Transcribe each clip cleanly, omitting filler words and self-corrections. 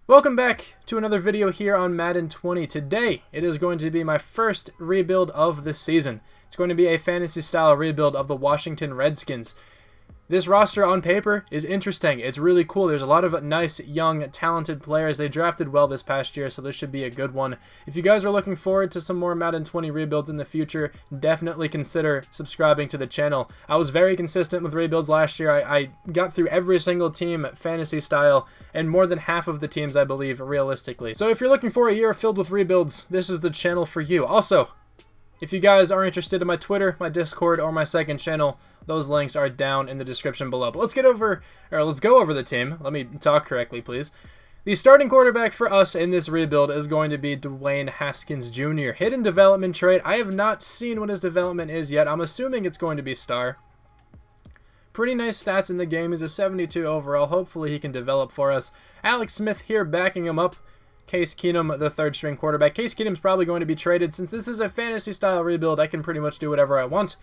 Welcome back to another video here on Madden 20. Today, it is going to be my first rebuild of the season. It's going to be a fantasy-style rebuild of the Washington Redskins. This roster on paper is interesting. It's really cool. There's a lot of nice, young, talented players. They drafted well this past year, so this should be a good one. If you guys are looking forward to some more Madden 20 rebuilds in the future, definitely consider subscribing to the channel. I was very consistent with rebuilds last year. I got through every single team fantasy style, and more than half of the teams, I believe, realistically. So if you're looking for a year filled with rebuilds, this is the channel for you. Also, if you guys are interested in my Twitter, my Discord, or my second channel, those links are down in the description below. But let's go over the team. Let me talk correctly, please. The starting quarterback for us in this rebuild is going to be Dwayne Haskins Jr. Hidden development trait. I have not seen what his development is yet. I'm assuming it's going to be star. Pretty nice stats in the game. He's a 72 overall. Hopefully he can develop for us. Alex Smith here backing him up. Case Keenum, the third string quarterback. Case Keenum's probably going to be traded. Since this is a fantasy style rebuild, I can pretty much do whatever I want.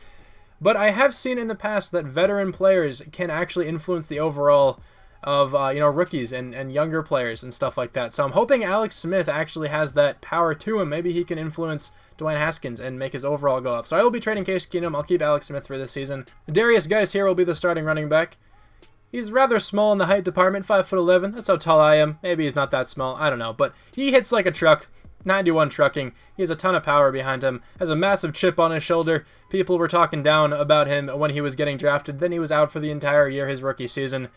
But I have seen in the past that veteran players can actually influence the overall of rookies and younger players and stuff like that. So I'm hoping Alex Smith actually has that power to him. Maybe he can influence Dwayne Haskins and make his overall go up. So I will be trading Case Keenum. I'll keep Alex Smith for this season. Darius Geis here will be the starting running back. He's rather small in the height department, 5'11". That's how tall I am. Maybe he's not that small. I don't know. But he hits like a truck. 91 trucking. He has a ton of power behind him. Has a massive chip on his shoulder. People were talking down about him when he was getting drafted. Then he was out for the entire year, his rookie season.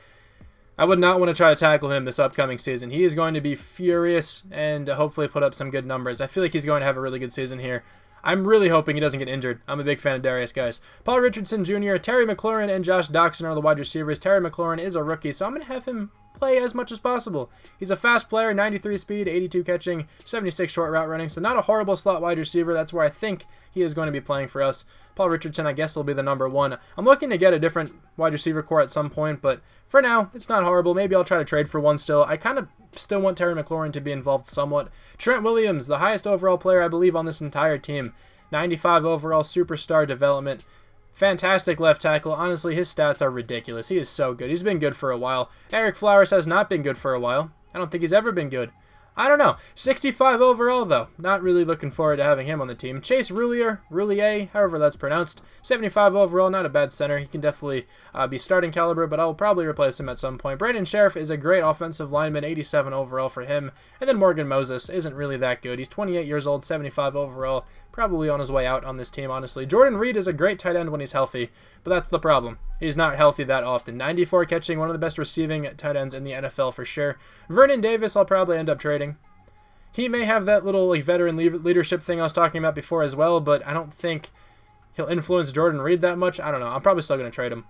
I would not want to try to tackle him this upcoming season. He is going to be furious and hopefully put up some good numbers. I feel like he's going to have a really good season here. I'm really hoping he doesn't get injured. I'm a big fan of Darius Geis. Paul Richardson Jr., Terry McLaurin, and Josh Doxson are the wide receivers. Terry McLaurin is a rookie, so I'm going to have him play as much as possible. He's a fast player, 93 speed, 82 catching, 76 short route running, so not a horrible slot wide receiver. That's where I think he is going to be playing for us. Paul Richardson, I guess, will be the number one. I'm looking to get a different wide receiver core at some point, but for now, it's not horrible. Maybe I'll try to trade for one still. I kind of still want Terry McLaurin to be involved somewhat. Trent Williams, the highest overall player, I believe, on this entire team. 95 overall, superstar development. Fantastic left tackle. Honestly, his stats are ridiculous. He is so good. He's been good for a while. Eric Flowers has not been good for a while. I don't think he's ever been good. I don't know. 65 overall, though. Not really looking forward to having him on the team. Chase Roulier, however that's pronounced. 75 overall, not a bad center. He can definitely be starting caliber, but I'll probably replace him at some point. Brandon Sheriff is a great offensive lineman, 87 overall for him. And then Morgan Moses isn't really that good. He's 28 years old, 75 overall. Probably on his way out on this team, honestly. Jordan Reed is a great tight end when he's healthy, but that's the problem. He's not healthy that often. 94 catching, one of the best receiving tight ends in the NFL for sure. Vernon Davis, I'll probably end up trading. He may have that little veteran leadership thing I was talking about before as well, but I don't think he'll influence Jordan Reed that much. I don't know. I'm probably still going to trade him.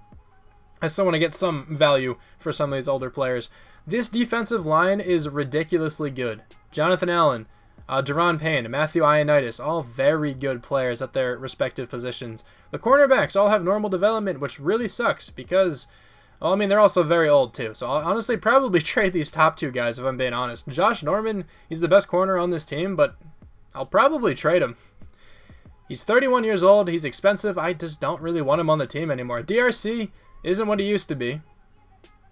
I still want to get some value for some of these older players. This defensive line is ridiculously good. Jonathan Allen, Deron Payne, Matthew Ioannidis, all very good players at their respective positions. The cornerbacks all have normal development, which really sucks because, well, I mean, they're also very old too. So I'll honestly probably trade these top two guys if I'm being honest. Josh Norman, he's the best corner on this team, but I'll probably trade him. He's 31 years old. He's expensive. I just don't really want him on the team anymore. DRC isn't what he used to be,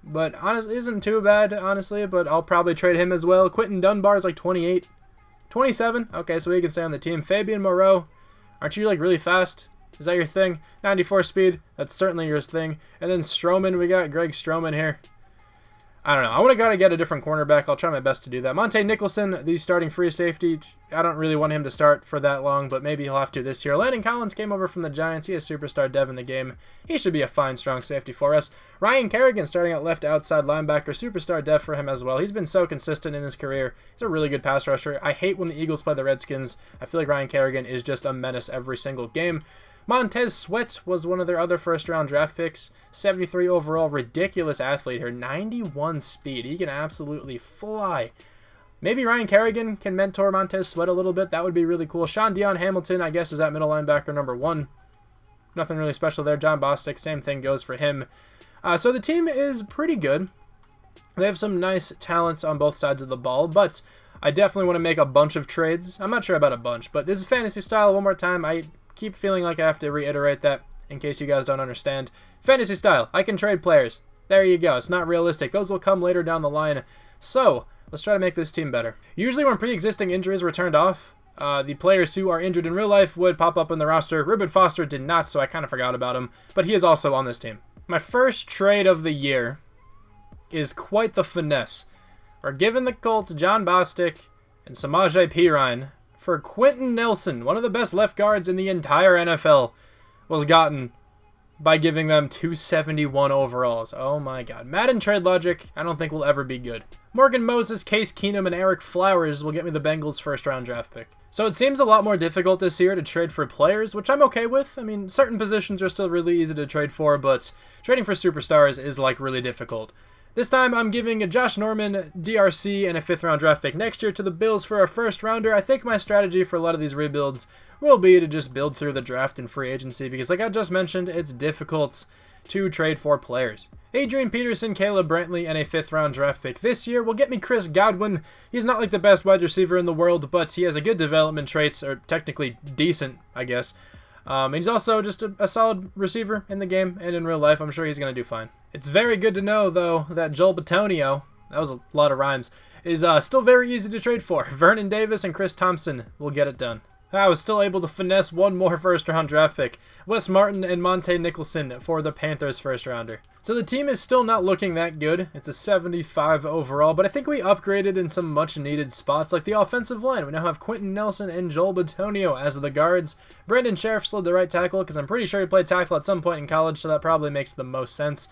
but honestly, isn't too bad, honestly, but I'll probably trade him as well. Quentin Dunbar is like 28. 27? Okay, so he can stay on the team. Fabian Moreau, aren't you like really fast? Is that your thing? 94 speed, that's certainly your thing. And then Stroman, we got Greg Stroman here. I don't know. I would have get a different cornerback. I'll try my best to do that. Monte Nicholson, the starting free safety. I don't really want him to start for that long, but maybe he'll have to this year. Landon Collins came over from the Giants. He is superstar dev in the game. He should be a fine, strong safety for us. Ryan Kerrigan starting at left outside linebacker. Superstar dev for him as well. He's been so consistent in his career. He's a really good pass rusher. I hate when the Eagles play the Redskins. I feel like Ryan Kerrigan is just a menace every single game. Montez Sweat was one of their other first-round draft picks. 73 overall, ridiculous athlete here. 91 speed. He can absolutely fly. Maybe Ryan Kerrigan can mentor Montez Sweat a little bit. That would be really cool. Sean Dion Hamilton, I guess, is at middle linebacker number 1. Nothing really special there. John Bostic, same thing goes for him. So the team is pretty good. They have some nice talents on both sides of the ball, but I definitely want to make a bunch of trades. I'm not sure about a bunch, but this is fantasy style. One more time, I keep feeling like I have to reiterate that in case you guys don't understand. Fantasy style, I can trade players. There you go. It's not realistic. Those will come later down the line. So, let's try to make this team better. Usually when pre-existing injuries were turned off, the players who are injured in real life would pop up in the roster. Reuben Foster did not, so I kind of forgot about him. But he is also on this team. My first trade of the year is quite the finesse. We're giving the Colts John Bostic and Samaje Perine for Quentin Nelson. One of the best left guards in the entire NFL was gotten by giving them 271 overalls. Oh my god. Madden trade logic, I don't think will ever be good. Morgan Moses, Case Keenum, and Eric Flowers will get me the Bengals' first-round draft pick. So it seems a lot more difficult this year to trade for players, which I'm okay with. I mean, certain positions are still really easy to trade for, but trading for superstars is, like, really difficult. This time, I'm giving a Josh Norman, DRC, and a 5th-round draft pick next year to the Bills for a first-rounder. I think my strategy for a lot of these rebuilds will be to just build through the draft and free agency because, like I just mentioned, it's difficult to trade for players. Adrian Peterson, Caleb Brantley, and a 5th-round draft pick this year will get me Chris Godwin. He's not like the best wide receiver in the world, but he has a good development traits, or technically decent, I guess. And he's also just a solid receiver in the game and in real life. I'm sure he's going to do fine. It's very good to know, though, that Joel Bitonio, that was a lot of rhymes, is still very easy to trade for. Vernon Davis and Chris Thompson will get it done. I was still able to finesse one more first-round draft pick. Wes Martin and Monte Nicholson for the Panthers' first-rounder. So the team is still not looking that good. It's a 75 overall, but I think we upgraded in some much-needed spots, like the offensive line. We now have Quentin Nelson and Joel Bitonio as the guards. Brandon Sheriff slid the right tackle, because I'm pretty sure he played tackle at some point in college, so that probably makes the most sense.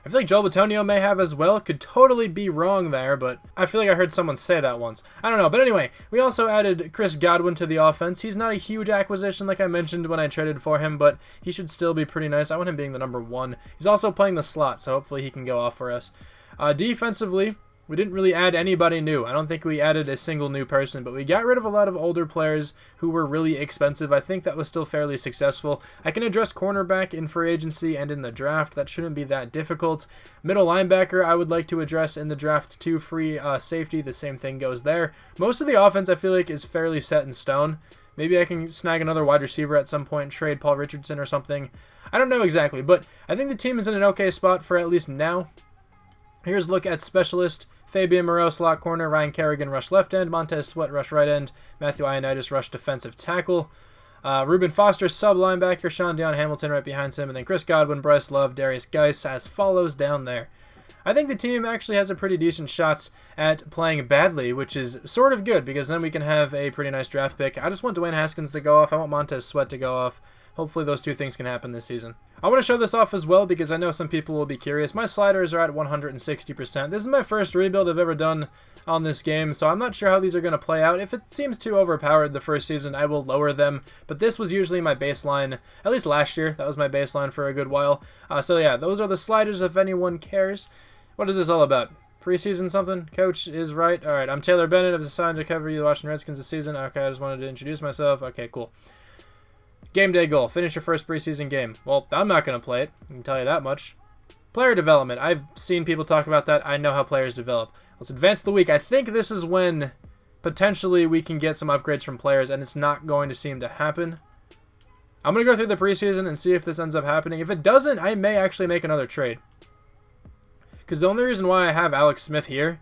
I feel like Joel Bitonio may have as well. Could totally be wrong there, but I feel like I heard someone say that once. I don't know, but anyway, we also added Chris Godwin to the offense. He's not a huge acquisition like I mentioned when I traded for him, but he should still be pretty nice. I want him being the number 1. He's also playing the slot, so hopefully he can go off for us. Defensively, we didn't really add anybody new. I don't think we added a single new person, but we got rid of a lot of older players who were really expensive. I think that was still fairly successful. I can address cornerback in free agency and in the draft. That shouldn't be that difficult. Middle linebacker, I would like to address in the draft too. Free safety, the same thing goes there. Most of the offense, I feel like, is fairly set in stone. Maybe I can snag another wide receiver at some point, trade Paul Richardson or something. I don't know exactly, but I think the team is in an okay spot for at least now. Here's a look at specialist. Fabian Moreau, slot corner. Ryan Kerrigan, rush left end. Montez Sweat, rush right end. Matthew Ioannidis, rush defensive tackle. Reuben Foster, sub linebacker. Sean Deion Hamilton right behind him. And then Chris Godwin, Bryce Love, Darius Geis as follows down there. I think the team actually has a pretty decent shots at playing badly, which is sort of good because then we can have a pretty nice draft pick. I just want Dwayne Haskins to go off. I want Montez Sweat to go off. Hopefully those two things can happen this season. I want to show this off as well because I know some people will be curious. My sliders are at 160%. This is my first rebuild I've ever done on this game, so I'm not sure how these are going to play out. If it seems too overpowered the first season, I will lower them, but this was usually my baseline, at least last year. That was my baseline for a good while. So yeah, those are the sliders if anyone cares. What is this all about? Preseason something? Coach is right. All right, I'm Taylor Bennett. I was assigned to cover the Washington Redskins this season. Okay, I just wanted to introduce myself. Okay, cool. Game day goal. Finish your first preseason game. Well, I'm not going to play it. I can tell you that much. Player development. I've seen people talk about that. I know how players develop. Let's advance the week. I think this is when potentially we can get some upgrades from players, and it's not going to seem to happen. I'm going to go through the preseason and see if this ends up happening. If it doesn't, I may actually make another trade. Because the only reason why I have Alex Smith here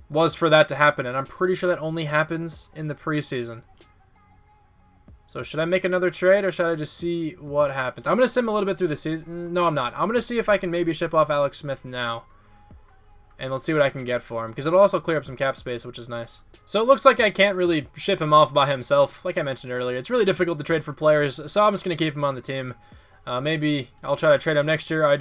was for that to happen, and I'm pretty sure that only happens in the preseason. So should I make another trade or should I just see what happens? I'm going to sim a little bit through the season. No, I'm not. I'm going to see if I can maybe ship off Alex Smith now. And let's see what I can get for him. Because it'll also clear up some cap space, which is nice. So it looks like I can't really ship him off by himself. Like I mentioned earlier, it's really difficult to trade for players. So I'm just going to keep him on the team. Maybe I'll try to trade him next year.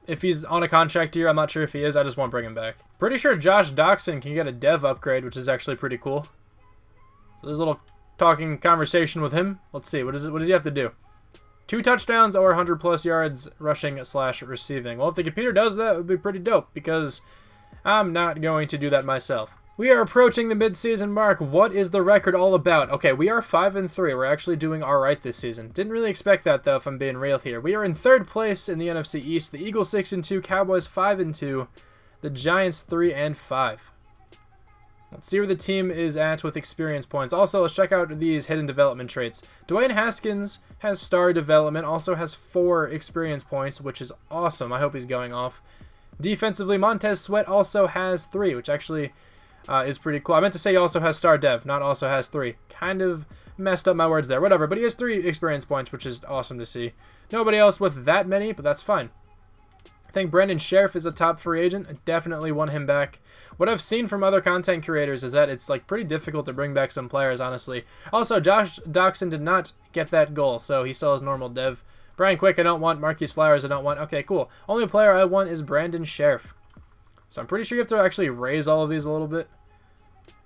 If he's on a contract year, I'm not sure if he is. I just won't bring him back. Pretty sure Josh Doxson can get a dev upgrade, which is actually pretty cool. So there's a little talking conversation with him. Let's see. What does he have to do? 2 touchdowns or 100+ yards rushing / receiving. Well, if the computer does that, it would be pretty dope because I'm not going to do that myself. We are approaching the midseason mark. What is the record all about? Okay, we are 5-3. We're actually doing all right this season. Didn't really expect that, though, if I'm being real here. We are in 3rd place in the NFC East. The Eagles 6-2, Cowboys 5-2, the Giants 3-5. Let's see where the team is at with experience points. Also, let's check out these hidden development traits. Dwayne Haskins has star development, also has 4 experience points, which is awesome. I hope he's going off. Defensively, Montez Sweat also has 3, which actually is pretty cool. I meant to say he also has star dev, not also has 3. Kind of messed up my words there. Whatever, but he has 3 experience points, which is awesome to see. Nobody else with that many, but that's fine. I think Brandon Sheriff is a top free agent. I definitely want him back. What I've seen from other content creators is that it's like pretty difficult to bring back some players, honestly. Also, Josh Doxson did not get that goal, so he still has normal dev. Brian Quick, I don't want. Marquise Flowers, I don't want. Okay, cool. Only player I want is Brandon Sheriff. So I'm pretty sure you have to actually raise all of these a little bit.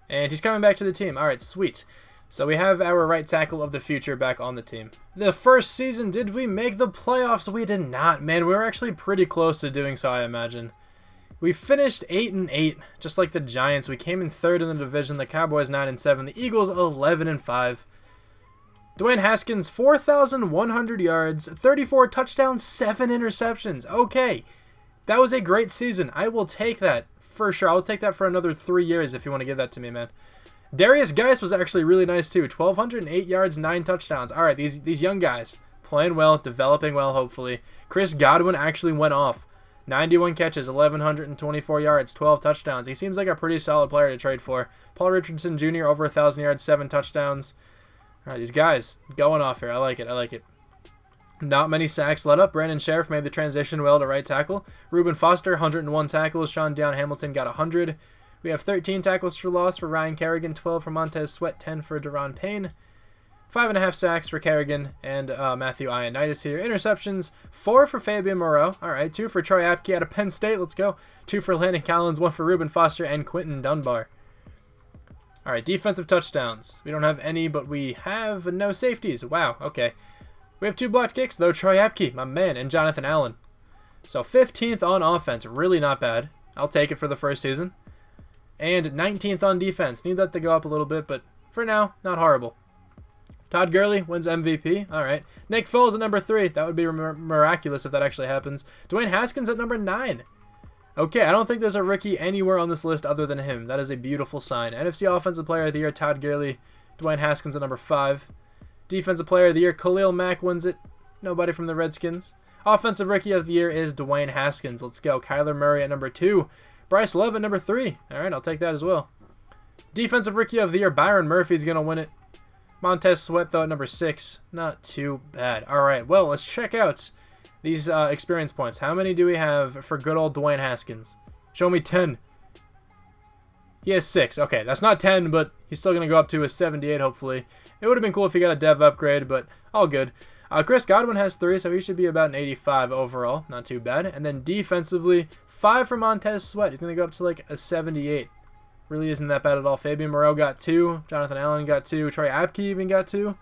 And he's coming back to the team. All right, sweet. So we have our right tackle of the future back on the team. The first season, did we make the playoffs? We did not, man. We were actually pretty close to doing so, I imagine. We finished 8-8, just like the Giants. We came in 3rd in the division. The Cowboys 9-7. The Eagles 11-5. Dwayne Haskins 4,100 yards, 34 touchdowns, 7 interceptions. Okay, that was a great season. I will take that for sure. I'll take that for another 3 years if you want to give that to me, man. Darius Geis was actually really nice too. 1,208 yards, 9 touchdowns. All right, these young guys playing well, developing well, hopefully. Chris Godwin actually went off. 91 catches, 1,124 yards, 12 touchdowns. He seems like a pretty solid player to trade for. Paul Richardson Jr. over 1,000 yards, 7 touchdowns. All right, these guys going off here. I like it. I like it. Not many sacks let up. Brandon Sheriff made the transition well to right tackle. Reuben Foster, 101 tackles. Sean Dion Hamilton got 100. We have 13 tackles for loss for Ryan Kerrigan, 12 for Montez Sweat, 10 for Deron Payne. 5.5 sacks for Kerrigan and Matthew Ioannidis here. Interceptions, 4 for Fabian Moreau. All right, 2 for Troy Apke out of Penn State. Let's go. 2 for Landon Collins, 1 for Reuben Foster and Quentin Dunbar. All right, defensive touchdowns. We don't have any, but we have no safeties. Wow, okay. We have 2 blocked kicks, though. Troy Apke, my man, and Jonathan Allen. So 15th on offense. Really not bad. I'll take it for the first season. And 19th on defense. Need that to go up a little bit, but for now, not horrible. Todd Gurley wins MVP. All right. Nick Foles at number 3. That would be miraculous if that actually happens. Dwayne Haskins at number 9. Okay, I don't think there's a rookie anywhere on this list other than him. That is a beautiful sign. NFC Offensive Player of the Year, Todd Gurley. Dwayne Haskins at number 5. Defensive Player of the Year, Khalil Mack wins it. Nobody from the Redskins. Offensive Rookie of the Year is Dwayne Haskins. Let's go. Kyler Murray at number 2. Bryce Love at number 3. All right, I'll take that as well. Defensive Rookie of the Year, Byron Murphy's going to win it. Montez Sweat, though, at number 6. Not too bad. All right, well, let's check out these experience points. How many do we have for good old Dwayne Haskins? Show me 10. He has 6. Okay, that's not 10, but he's still going to go up to a 78, hopefully. It would have been cool if he got a dev upgrade, but all good. Chris Godwin has 3, so he should be about an 85 overall. Not too bad. And then defensively, 5 for Montez Sweat. He's going to go up to like a 78. Really isn't that bad at all. Fabian Moreau got 2. Jonathan Allen got 2. Troy Apke even got 2. All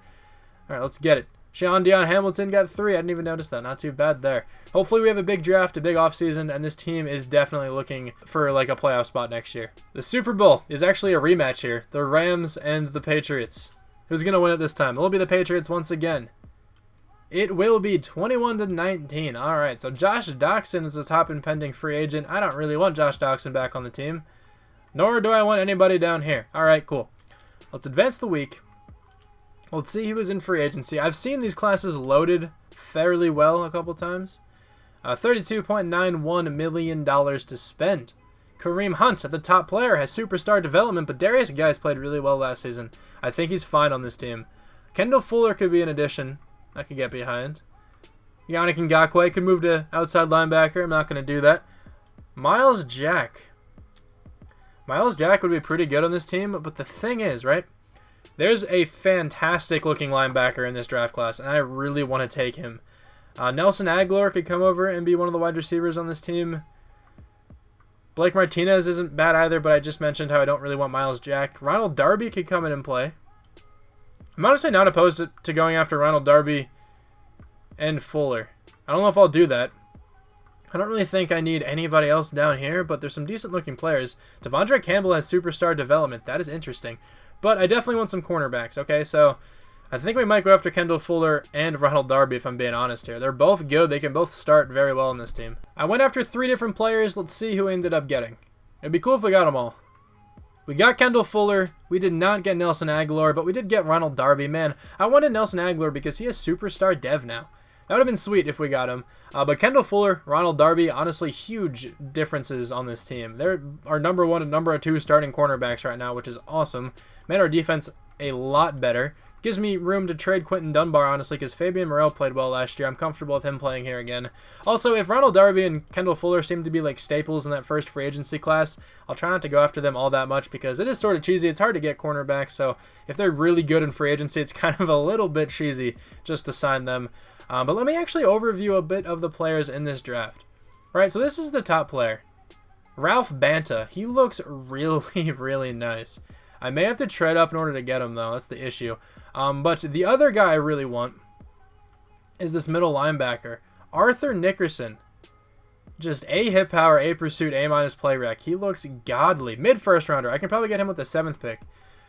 right, let's get it. Sean Dion Hamilton got 3. I didn't even notice that. Not too bad there. Hopefully we have a big draft, a big offseason, and this team is definitely looking for like a playoff spot next year. The Super Bowl is actually a rematch here. The Rams and the Patriots. Who's going to win it this time? It'll be the Patriots once again. It will be 21-19. All right, so Josh Doxson is a top and pending free agent. I don't really want Josh Doxson back on the team, nor do I want anybody down here. All right, cool. Let's advance the week. Let's see who is in free agency. I've seen these classes loaded fairly well a couple times. $32.91 million to spend. Kareem Hunt, the top player, has superstar development, but Darius Geis played really well last season. I think he's fine on this team. Kendall Fuller could be an addition. I could get behind. Yannick Ngakoue could move to outside linebacker. I'm not going to do that. Miles Jack. Miles Jack would be pretty good on this team, but the thing is, right? There's a fantastic looking linebacker in this draft class, and I really want to take him. Nelson Aguilar could come over and be one of the wide receivers on this team. Blake Martinez isn't bad either, but I just mentioned how I don't really want Miles Jack. Ronald Darby could come in and play. I'm honestly not opposed to going after Ronald Darby and Fuller. I don't know if I'll do that. I don't really think I need anybody else down here, but there's some decent-looking players. Devondre Campbell has superstar development. That is interesting. But I definitely want some cornerbacks, okay? So I think we might go after Kendall Fuller and Ronald Darby, if I'm being honest here. They're both good. They can both start very well on this team. I went after 3 different players. Let's see who we ended up getting. It'd be cool if we got them all. We got Kendall Fuller. We did not get Nelson Aguilar, but we did get Ronald Darby. Man, I wanted Nelson Aguilar because he is superstar dev now. That would have been sweet if we got him. But Kendall Fuller, Ronald Darby, honestly, huge differences on this team. They're our number 1 and number 2 starting cornerbacks right now, which is awesome. Made our defense a lot better. Gives me room to trade Quentin Dunbar, honestly, because Fabian Morrell played well last year. I'm comfortable with him playing here again. Also, if Ronald Darby and Kendall Fuller seem to be like staples in that first free agency class, I'll try not to go after them all that much because it is sort of cheesy. It's hard to get cornerbacks, so if they're really good in free agency, it's kind of a little bit cheesy just to sign them. But let me actually overview a bit of the players in this draft. All right, so this is the top player. Ralph Banta. He looks really, really nice. I may have to trade up in order to get him, though. That's the issue. But the other guy I really want is this middle linebacker, Arthur Nickerson. Just A hit power, A pursuit, A- play rec. He looks godly. Mid-first rounder. I can probably get him with the 7th pick.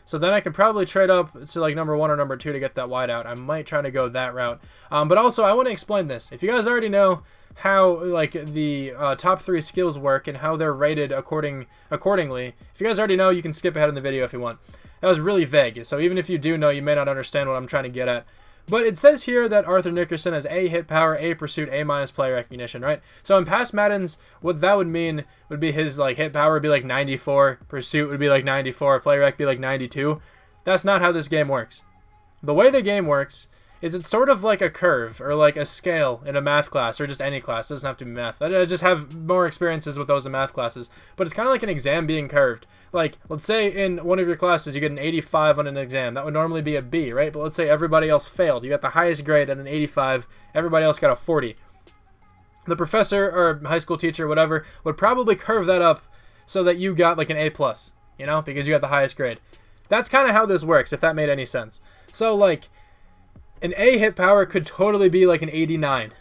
So then I could probably trade up to like number 1 or number 2 to get that wide out. I might try to go that route. But also, I want to explain this. If you guys already know how like the top 3 skills work and how they're rated accordingly, if you guys already know, you can skip ahead in the video if you want. That was really vague. So even if you do know, you may not understand what I'm trying to get at. But it says here that Arthur Nickerson has A hit power, A pursuit, A- play recognition, right? So in past Maddens, what that would mean would be his like hit power would be like 94, pursuit would be like 94, play rec be like 92. That's not how this game works. The way the game works is it's sort of like a curve or like a scale in a math class or just any class. It doesn't have to be math. I just have more experiences with those in math classes. But it's kind of like an exam being curved. Like, let's say in one of your classes you get an 85 on an exam. That would normally be a B, right? But let's say everybody else failed. You got the highest grade at an 85. Everybody else got a 40. The professor or high school teacher, whatever, would probably curve that up so that you got like an A+, you know, because you got the highest grade. That's kind of how this works, if that made any sense. So, like, an A hit power could totally be like an 89,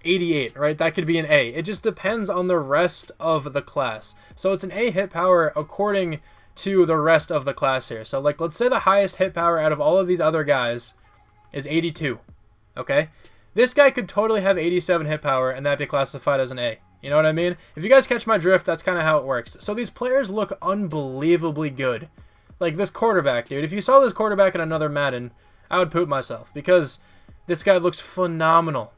88, right? That could be an A. It just depends on the rest of the class. So it's an A hit power according to the rest of the class here. So like, let's say the highest hit power out of all of these other guys is 82, okay? This guy could totally have 87 hit power and that be classified as an A. You know what I mean? If you guys catch my drift, that's kind of how it works. So these players look unbelievably good. Like this quarterback, dude. If you saw this quarterback in another Madden, I would poop myself because this guy looks phenomenal.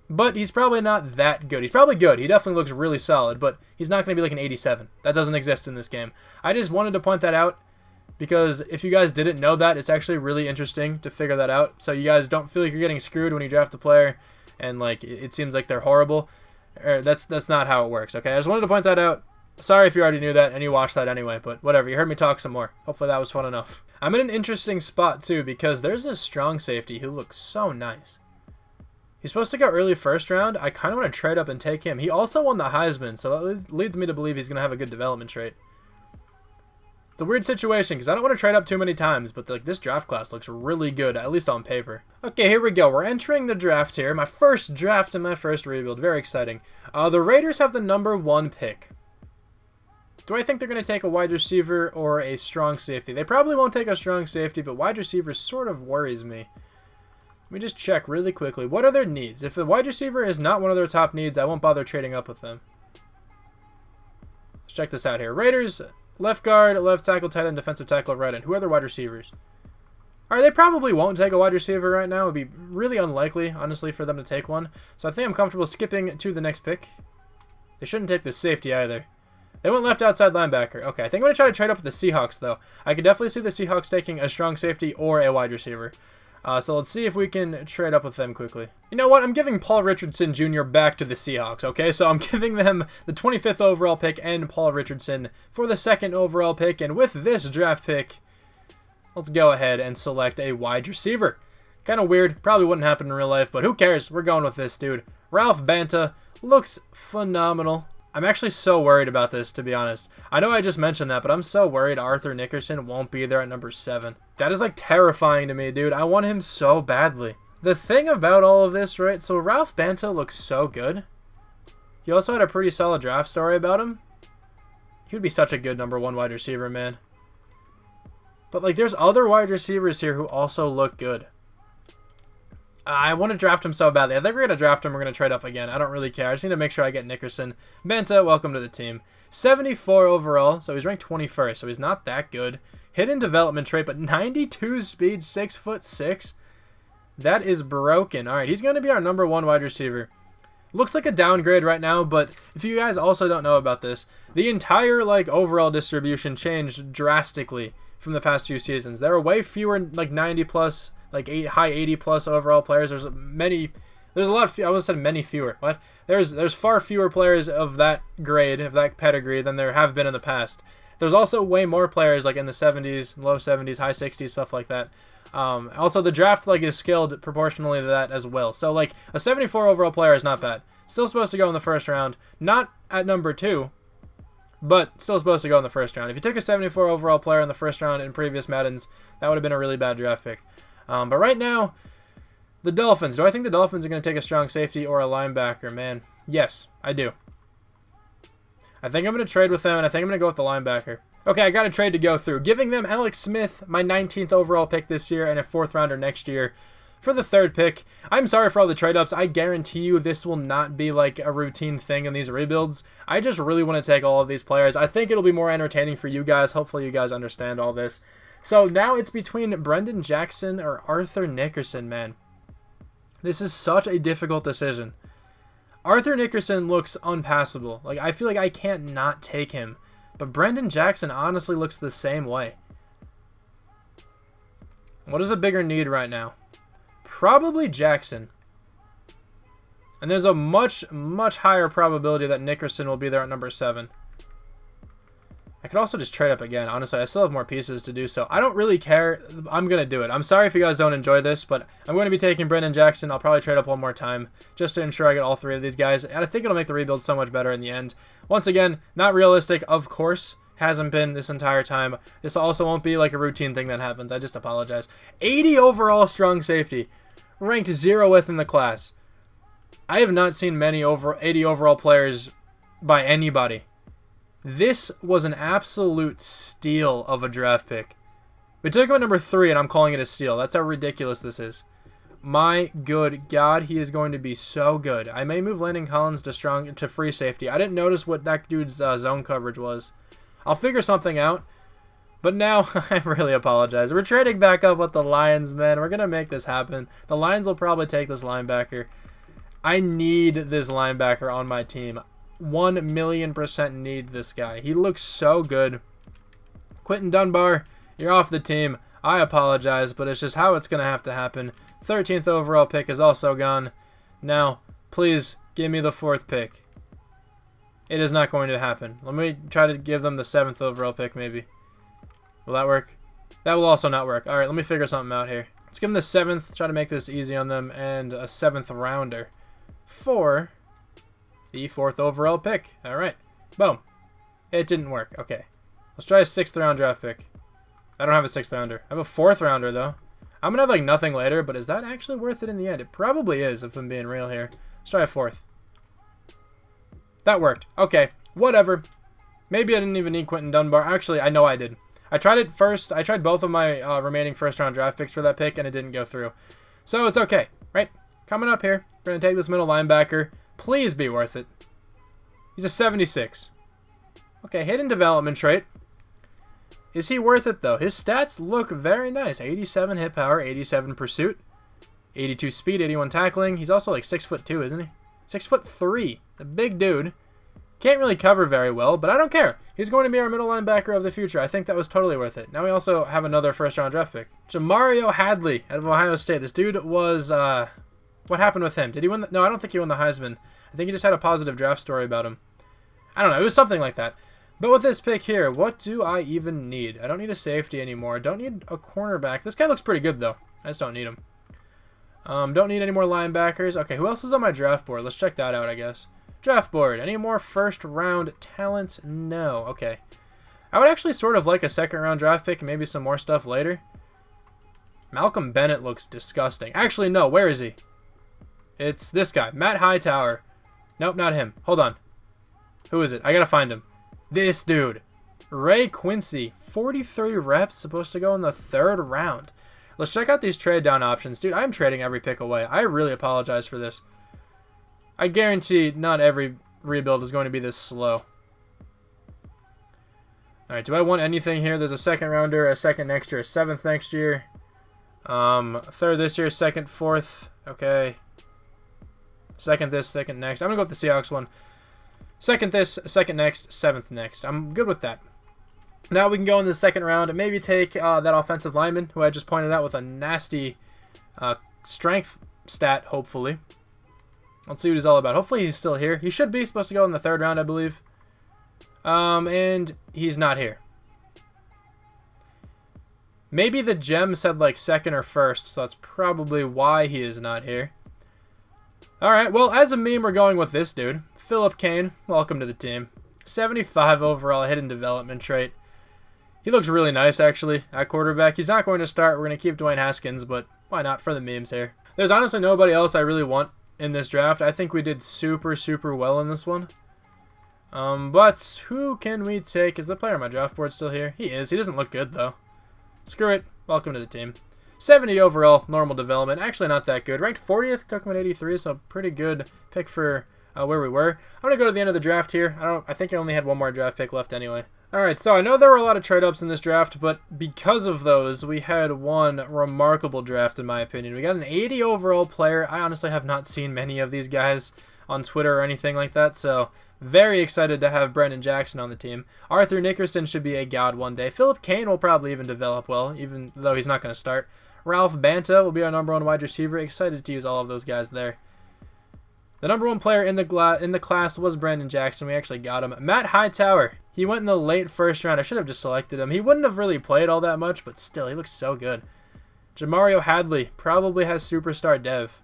But he's probably not that good. He's probably good. He definitely looks really solid, but he's not going to be like an 87. That doesn't exist in this game. I just wanted to point that out because if you guys didn't know that, it's actually really interesting to figure that out. So you guys don't feel like you're getting screwed when you draft a player and like it seems like they're horrible. That's not how it works, okay? I just wanted to point that out. Sorry if you already knew that and you watched that anyway, but whatever. You heard me talk some more. Hopefully that was fun enough. I'm in an interesting spot too because there's this strong safety who looks so nice. He's supposed to go early first round. I kind of want to trade up and take him. He also won the Heisman, so that leads me to believe he's going to have a good development trait. It's a weird situation because I don't want to trade up too many times, but like this draft class looks really good, at least on paper. Okay, here we go. We're entering the draft here. My first draft and my first rebuild. Very exciting. The Raiders have the number 1 pick. Do I think they're going to take a wide receiver or a strong safety? They probably won't take a strong safety, but wide receiver sort of worries me. Let me just check really quickly. What are their needs? If the wide receiver is not one of their top needs, I won't bother trading up with them. Let's check this out here. Raiders, left guard, left tackle, tight end, defensive tackle, right end. Who are their wide receivers? All right, they probably won't take a wide receiver right now. It would be really unlikely, honestly, for them to take one. So I think I'm comfortable skipping to the next pick. They shouldn't take the safety either. They went left outside linebacker. Okay, I think I'm going to try to trade up with the Seahawks, though. I could definitely see the Seahawks taking a strong safety or a wide receiver. So let's see if we can trade up with them quickly. You know what? I'm giving Paul Richardson Jr. back to the Seahawks, okay? So I'm giving them the 25th overall pick and Paul Richardson for the 2nd overall pick. And with this draft pick, let's go ahead and select a wide receiver. Kind of weird. Probably wouldn't happen in real life, but who cares? We're going with this dude. Ralph Banta looks phenomenal. I'm actually so worried about this, to be honest. I know I just mentioned that, but I'm so worried Arthur Nickerson won't be there at number 7. That is, like, terrifying to me, dude. I want him so badly. The thing about all of this, right, so Ralph Banta looks so good. He also had a pretty solid draft story about him. He would be such a good number 1 wide receiver, man. But, like, there's other wide receivers here who also look good. I want to draft him so badly. I think we're going to draft him. We're going to trade up again. I don't really care. I just need to make sure I get Nickerson. Benta, welcome to the team. 74 overall, so he's ranked 21st, so he's not that good. Hidden development trait, but 92 speed, 6'6". That is broken. All right, he's going to be our number 1 wide receiver. Looks like a downgrade right now, but if you guys also don't know about this, the entire overall distribution changed drastically from the past few seasons. There are way fewer 90 plus, high 80 plus overall players. There's a lot. I almost said many fewer. What? There's far fewer players of that grade, of that pedigree, than there have been in the past. There's also way more players in the 70s, low 70s, high 60s, stuff like that. Also, the draft is scaled proportionally to that as well. So a 74 overall player is not bad. Still supposed to go in the first round, not at number 2, but still supposed to go in the first round. If you took a 74 overall player in the first round in previous Maddens, that would have been a really bad draft pick. But right now, the Dolphins. Do I think the Dolphins are going to take a strong safety or a linebacker, man? Yes, I do. I think I'm going to trade with them, and I think I'm going to go with the linebacker. Okay, I got a trade to go through. Giving them Alex Smith, my 19th overall pick this year, and a 4th rounder next year for the 3rd pick. I'm sorry for all the trade-ups. I guarantee you this will not be a routine thing in these rebuilds. I just really want to take all of these players. I think it'll be more entertaining for you guys. Hopefully you guys understand all this. So now it's between Brendan Jackson or Arthur Nickerson, man. This is such a difficult decision. Arthur Nickerson looks unpassable. I feel like I can't not take him. But Brendan Jackson honestly looks the same way. What is a bigger need right now? Probably Jackson. And there's a much, much higher probability that Nickerson will be there at number 7. I could also just trade up again. Honestly, I still have more pieces to do so. I don't really care. I'm going to do it. I'm sorry if you guys don't enjoy this, but I'm going to be taking Brendan Jackson. I'll probably trade up one more time just to ensure I get all 3 of these guys. And I think it'll make the rebuild so much better in the end. Once again, not realistic, of course. Hasn't been this entire time. This also won't be a routine thing that happens. I just apologize. 80 overall strong safety. Ranked 0th in the class. I have not seen many 80 overall players by anybody. This was an absolute steal of a draft pick. We took him at number 3, and I'm calling it a steal. That's how ridiculous this is. My good God, he is going to be so good. I may move Landon Collins to free safety. I didn't notice what that dude's zone coverage was. I'll figure something out. But now, I really apologize. We're trading back up with the Lions, man. We're going to make this happen. The Lions will probably take this linebacker. I need this linebacker on my team. 1,000,000% need this guy. He looks so good. Quentin Dunbar, you're off the team. I apologize, but it's just how it's going to have to happen. 13th overall pick is also gone. Now, please give me the 4th pick. It is not going to happen. Let me try to give them the 7th overall pick, maybe. Will that work? That will also not work. All right, let me figure something out here. Let's give them the 7th. Try to make this easy on them. And a 7th rounder for the 4th overall pick. All right. Boom. It didn't work. Okay. Let's try a 6th round draft pick. I don't have a 6th rounder. I have a 4th rounder, though. I'm going to have nothing later, but is that actually worth it in the end? It probably is, if I'm being real here. Let's try a 4th. That worked. Okay. Whatever. Maybe I didn't even need Quentin Dunbar. Actually, I know I did. I tried it first. I tried both of my remaining 1st round draft picks for that pick, and it didn't go through. So it's okay, right? Coming up here, we're going to take this middle linebacker. Please be worth it. He's a 76. Okay, hidden development trait. Is he worth it, though? His stats look very nice. 87 hit power, 87 pursuit, 82 speed, 81 tackling. He's also 6'2", isn't he? 6'3". A big dude. Can't really cover very well, but I don't care. He's going to be our middle linebacker of the future. I think that was totally worth it. Now we also have another 1st round draft pick. Jamario Hadley out of Ohio State. This dude was, what happened with him? Did he win? No, I don't think he won the Heisman. I think he just had a positive draft story about him. I don't know. It was something like that. But with this pick here, what do I even need? I don't need a safety anymore. Don't need a cornerback. This guy looks pretty good, though. I just don't need him. Don't need any more linebackers. Okay, who else is on my draft board? Let's check that out, I guess. Draft board. Any more 1st round talent? No. Okay. I would actually sort of like a 2nd round draft pick and maybe some more stuff later. Malcolm Bennett looks disgusting. Actually, no. Where is he? It's this guy. Matt Hightower. Nope, not him. Hold on. Who is it? I gotta find him. This dude. Ray Quincy. 43 reps. Supposed to go in the 3rd round. Let's check out these trade down options. Dude, I'm trading every pick away. I really apologize for this. I guarantee not every rebuild is going to be this slow. Alright, do I want anything here? There's a second rounder, a second next year, a seventh next year. Third this year, second, fourth. Okay. Second this, second next. I'm going to go with the Seahawks one. Second this, second next, seventh next. I'm good with that. Now we can go in the second round and maybe take that offensive lineman who I just pointed out with a nasty strength stat, hopefully. Let's see what he's all about. Hopefully he's still here. He should be supposed to go in the third round, I believe. And he's not here. Maybe the gem said like second or first, so that's probably why he is not here. Alright, well, as a meme, we're going with this dude. Phillip Kane, welcome to the team. 75 overall hidden development trait. He looks really nice, actually, at quarterback. He's not going to start. We're going to keep Dwayne Haskins, but why not for the memes here? There's honestly nobody else I really want in this draft. I think we did super, super well in this one. But who can we take? Is the player on my draft board still here? He is. He doesn't look good, though. Screw it. Welcome to the team. 70 overall, normal development. Actually not that good. Ranked 40th, took him at 83, so pretty good pick for where we were. I'm going to go to the end of the draft here. I think I only had one more draft pick left anyway. Alright, so I know there were a lot of trade-ups in this draft, but because of those, we had one remarkable draft in my opinion. We got an 80 overall player. I honestly have not seen many of these guys on Twitter or anything like that, so very excited to have Brendan Jackson on the team. Arthur Nickerson should be a god one day. Phillip Kane will probably even develop well, even though he's not going to start. Ralph Banta will be our number one wide receiver. Excited to use all of those guys there. The number one player in the class was Brendan Jackson. We actually got him. Matt Hightower. He went in the late first round. I should have just selected him. He wouldn't have really played all that much, but still, he looks so good. Jamario Hadley probably has superstar dev.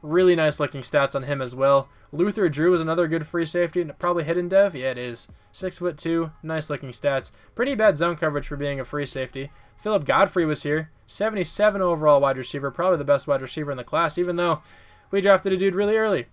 Really nice looking stats on him as well. Luther Drew is another good free safety, probably hidden dev. Yeah, it is. 6'2", nice looking stats. Pretty bad zone coverage for being a free safety. Phillip Godfrey was here. 77 overall wide receiver, probably the best wide receiver in the class, even though we drafted a dude really early.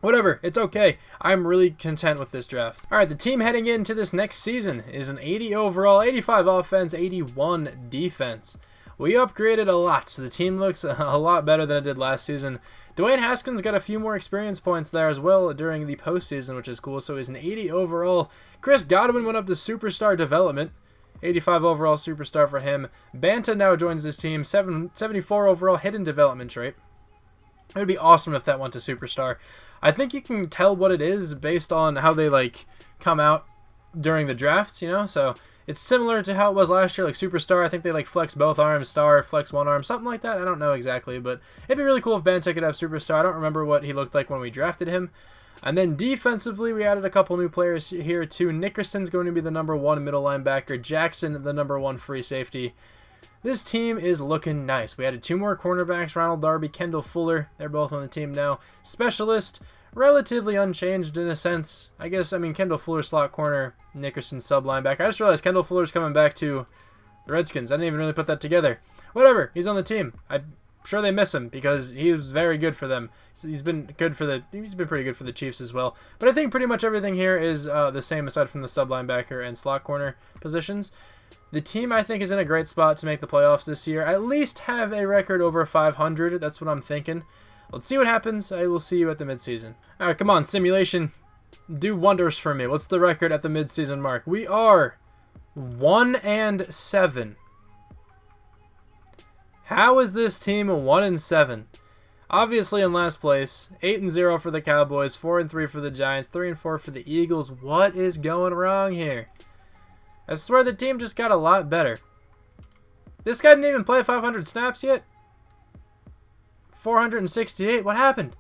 Whatever, it's okay. I'm really content with this draft. Alright, the team heading into this next season is an 80 overall, 85 offense, 81 defense. We upgraded a lot, so the team looks a lot better than it did last season. Dwayne Haskins got a few more experience points there as well during the postseason, which is cool, so he's an 80 overall. Chris Godwin went up to superstar development. 85 overall superstar for him. Banta now joins this team. 74 overall hidden development trait. It would be awesome if that went to superstar. I think you can tell what it is based on how they like come out during the drafts, you know? So it's similar to how it was last year, like superstar. I think they like flex both arms, star, flex one arm, something like that. I don't know exactly, but it'd be really cool if Banta could have superstar. I don't remember what he looked like when we drafted him. And then defensively, we added a couple new players here too. Nickerson's going to be the number one middle linebacker. Jackson, the number one free safety. This team is looking nice. We added two more cornerbacks, Ronald Darby, Kendall Fuller. They're both on the team now. Specialist, relatively unchanged in a sense. I mean, Kendall Fuller slot corner, Nickerson sub linebacker. I just realized Kendall Fuller's coming back to the Redskins. I didn't even really put that together. Whatever, he's on the team. I'm sure they miss him because he was very good for them. He's been pretty good for the Chiefs as well. But I think pretty much everything here is the same aside from the sub linebacker and slot corner positions. The team, I think, is in a great spot to make the playoffs this year. At least have a record over 500. That's what I'm thinking. Let's see what happens. I will see you at the midseason. All right, come on, simulation. Do wonders for me. What's the record at the midseason mark? We are 1-7. How is this team 1-7? Obviously in last place. 8-0 for the Cowboys. 4-3 for the Giants. 3-4 for the Eagles. What is going wrong here? I swear the team just got a lot better. This guy didn't even play 500 snaps yet. 468. What happened?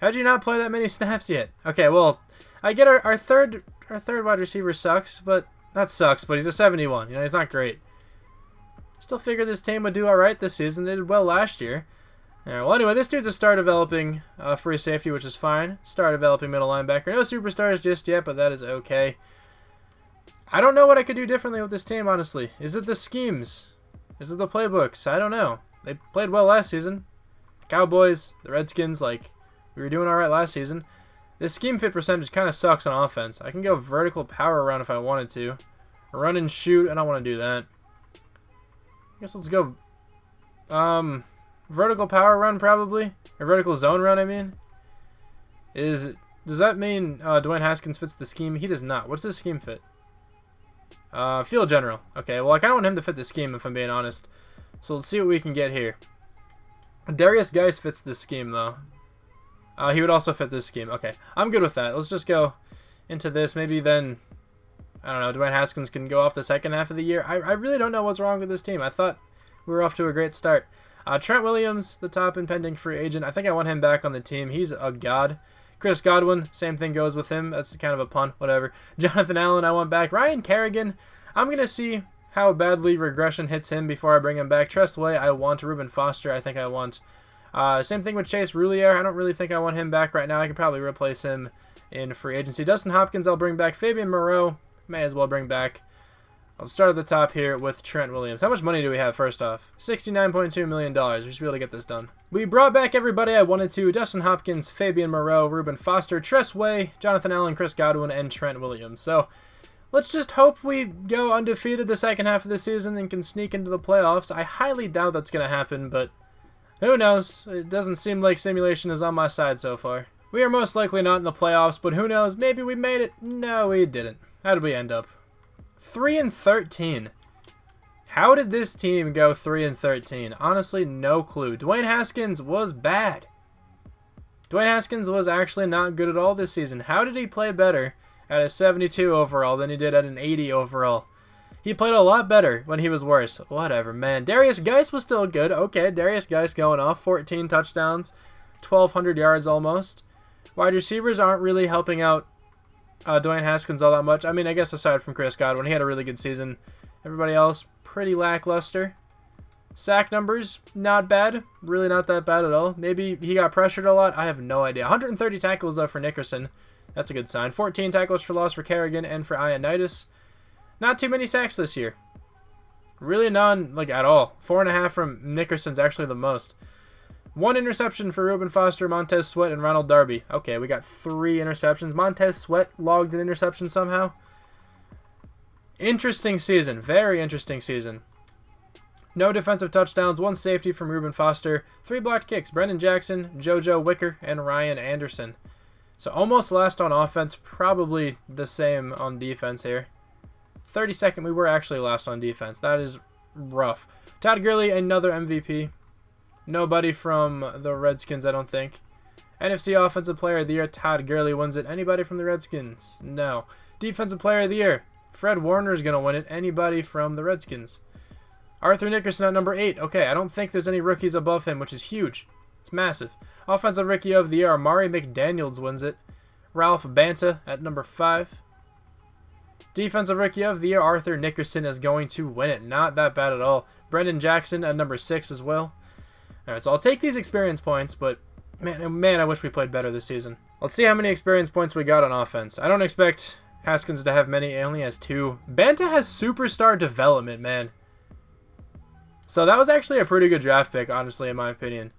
How'd you not play that many snaps yet? Okay, well, I get our third wide receiver sucks, but not sucks, but he's a 71. You know, he's not great. Still figured this team would do all right this season. They did well last year. All right, well, anyway, this dude's a star developing free safety, which is fine. Star developing middle linebacker. No superstars just yet, but that is okay. I don't know what I could do differently with this team, honestly. Is it the schemes? Is it the playbooks? I don't know. They played well last season. Cowboys, the Redskins, like, we were doing all right last season. This scheme fit percentage kind of sucks on offense. I can go vertical power run if I wanted to. Run and shoot, I don't want to do that. guess let's go vertical power run probably. Or vertical zone run, I mean. Does that mean Dwayne Haskins fits the scheme? He does not. What's his scheme fit? Field general. Okay, well I kind of want him to fit the scheme if I'm being honest. So let's see what we can get here. Darius Geis fits this scheme though. He would also fit this scheme. Okay, I'm good with that. Let's just go into this. Maybe then, I don't know, Dwayne Haskins can go off the second half of the year. I really don't know what's wrong with this team. I thought we were off to a great start. Trent Williams, the top impending free agent. I think I want him back on the team. He's a god. Chris Godwin, same thing goes with him. That's kind of a pun, whatever. Jonathan Allen, I want back. Ryan Kerrigan, I'm going to see how badly regression hits him before I bring him back. Tress Way, I want. Reuben Foster, I think I want. Same thing with Chase Roulier. I don't really think I want him back right now. I could probably replace him in free agency. Dustin Hopkins, I'll bring back. Fabian Moreau, may as well bring back. I'll start at the top here with Trent Williams. How much money do we have first off? $69.2 million. We should be able to get this done. We brought back everybody I wanted to. Dustin Hopkins, Fabian Moreau, Reuben Foster, Tress Way, Jonathan Allen, Chris Godwin, and Trent Williams. So let's just hope we go undefeated the second half of the season and can sneak into the playoffs. I highly doubt that's going to happen, but who knows? It doesn't seem like simulation is on my side so far. We are most likely not in the playoffs, but who knows? Maybe we made it. No, we didn't. How did we end up? 3-13. How did this team go 3-13? Honestly, no clue. Dwayne Haskins was bad. Dwayne Haskins was actually not good at all this season. How did he play better at a 72 overall than he did at an 80 overall? He played a lot better when he was worse. Whatever, man. Darius Geis was still good. Okay, Darius Geis going off. 14 touchdowns. 1,200 yards almost. Wide receivers aren't really helping out Dwayne Haskins all that much. I mean, I guess aside from Chris Godwin, he had a really good season. Everybody else, pretty lackluster. Sack numbers, not bad. Really not that bad at all. Maybe he got pressured a lot. I have no idea. 130 tackles, though, for Nickerson. That's a good sign. 14 tackles for loss for Kerrigan and for Ioannidis. Not too many sacks this year. Really none, like, at all. 4.5 from Nickerson's actually the most. 1 interception for Reuben Foster, Montez Sweat, and Ronald Darby. Okay, we got 3 interceptions. Montez Sweat logged an interception somehow. Interesting season. Very interesting season. No defensive touchdowns. 1 safety from Reuben Foster. 3 blocked kicks. Brendan Jackson, JoJo Wicker, and Ryan Anderson. So almost last on offense. Probably the same on defense here. 32nd, we were actually last on defense. That is rough. Todd Gurley, another MVP. Nobody from the Redskins, I don't think. NFC Offensive Player of the Year, Todd Gurley wins it. Anybody from the Redskins? No. Defensive Player of the Year, Fred Warner's going to win it. Anybody from the Redskins? Arthur Nickerson at number 8. Okay, I don't think there's any rookies above him, which is huge. It's massive. Offensive Rookie of the Year, Amari McDaniels wins it. Ralph Banta at number 5. Defensive Rookie of the Year, Arthur Nickerson is going to win it. Not that bad at all. Brendan Jackson at number 6 as well. Alright, so I'll take these experience points, but man, I wish we played better this season. Let's see how many experience points we got on offense. I don't expect Haskins to have many. He only has 2. Banta has superstar development, man. So that was actually a pretty good draft pick, honestly, in my opinion.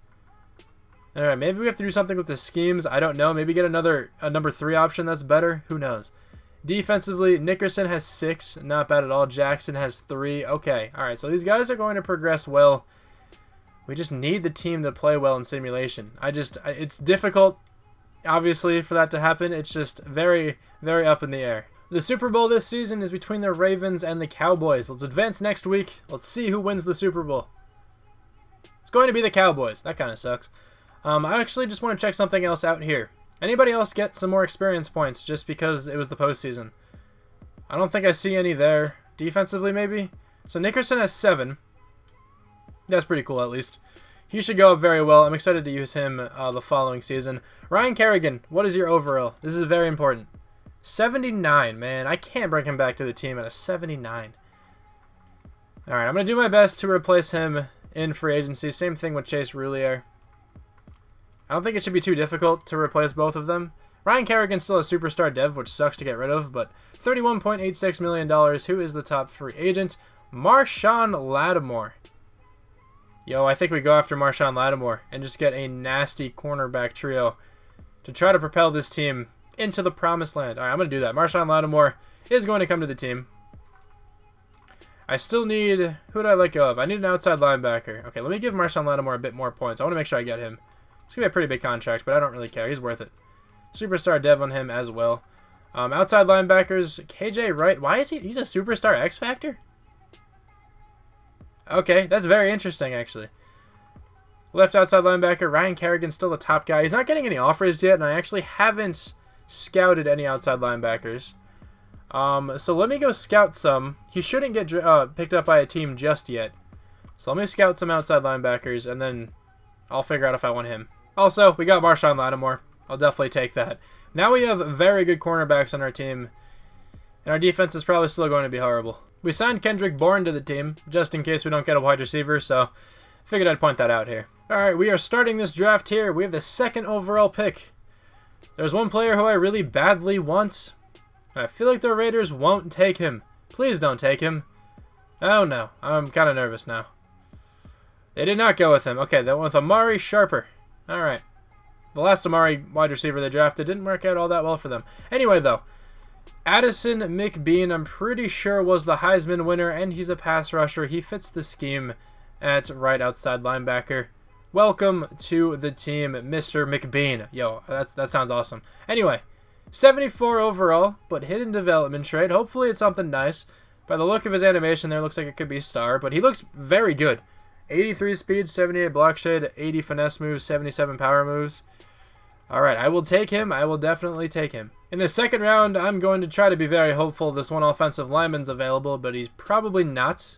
Alright, maybe we have to do something with the schemes. I don't know. Maybe get a number 3 option that's better. Who knows? Defensively, Nickerson has 6. Not bad at all. Jackson has 3. Okay. Alright, so these guys are going to progress well. We just need the team to play well in simulation. It's difficult, obviously, for that to happen. It's just very, very up in the air. The Super Bowl this season is between the Ravens and the Cowboys. Let's advance next week. Let's see who wins the Super Bowl. It's going to be the Cowboys. That kind of sucks. I actually just want to check something else out here. Anybody else get some more experience points just because it was the postseason? I don't think I see any there. Defensively, maybe? So Nickerson has 7. That's pretty cool, at least. He should go up very well. I'm excited to use him the following season. Ryan Kerrigan, what is your overall? This is very important. 79, man. I can't bring him back to the team at a 79. Alright, I'm going to do my best to replace him in free agency. Same thing with Chase Roulier. I don't think it should be too difficult to replace both of them. Ryan Kerrigan's still a superstar dev, which sucks to get rid of, but $31.86 million. Who is the top free agent? Marshawn Lattimore. Yo, I think we go after Marshawn Lattimore and just get a nasty cornerback trio to try to propel this team into the promised land. All right, I'm going to do that. Marshawn Lattimore is going to come to the team. I still need... Who do I let go of? I need an outside linebacker. Okay, let me give Marshawn Lattimore a bit more points. I want to make sure I get him. It's going to be a pretty big contract, but I don't really care. He's worth it. Superstar dev on him as well. Outside linebackers, KJ Wright. Why is he? He's a superstar X Factor? Okay, that's very interesting, actually. Left outside linebacker, Ryan Kerrigan's still the top guy. He's not getting any offers yet, and I actually haven't scouted any outside linebackers. So let me go scout some. He shouldn't get picked up by a team just yet. So let me scout some outside linebackers, and then I'll figure out if I want him. Also, we got Marshawn Lattimore. I'll definitely take that. Now we have very good cornerbacks on our team, and our defense is probably still going to be horrible. We signed Kendrick Bourne to the team, just in case we don't get a wide receiver, so figured I'd point that out here. Alright, we are starting this draft here. We have the 2nd overall pick. There's one player who I really badly want, and I feel like the Raiders won't take him. Please don't take him. Oh no, I'm kind of nervous now. They did not go with him. Okay, they went with Amari Sharper. Alright. The last Amari wide receiver they drafted didn't work out all that well for them. Anyway, though, Addison Mcbean, I'm pretty sure, was the Heisman winner, and he's a pass rusher. He fits the scheme at right outside linebacker. Welcome to the team, Mr. McBean. Yo, that sounds awesome. Anyway, 74 overall, but hidden development trait. Hopefully it's something nice. By the look of his animation there, looks like it could be star, but he looks very good. 83 speed, 78 block shed, 80 finesse moves, 77 power moves. Alright, I will take him. I will definitely take him. In the 2nd round, I'm going to try to be very hopeful this one offensive lineman's available, but he's probably not.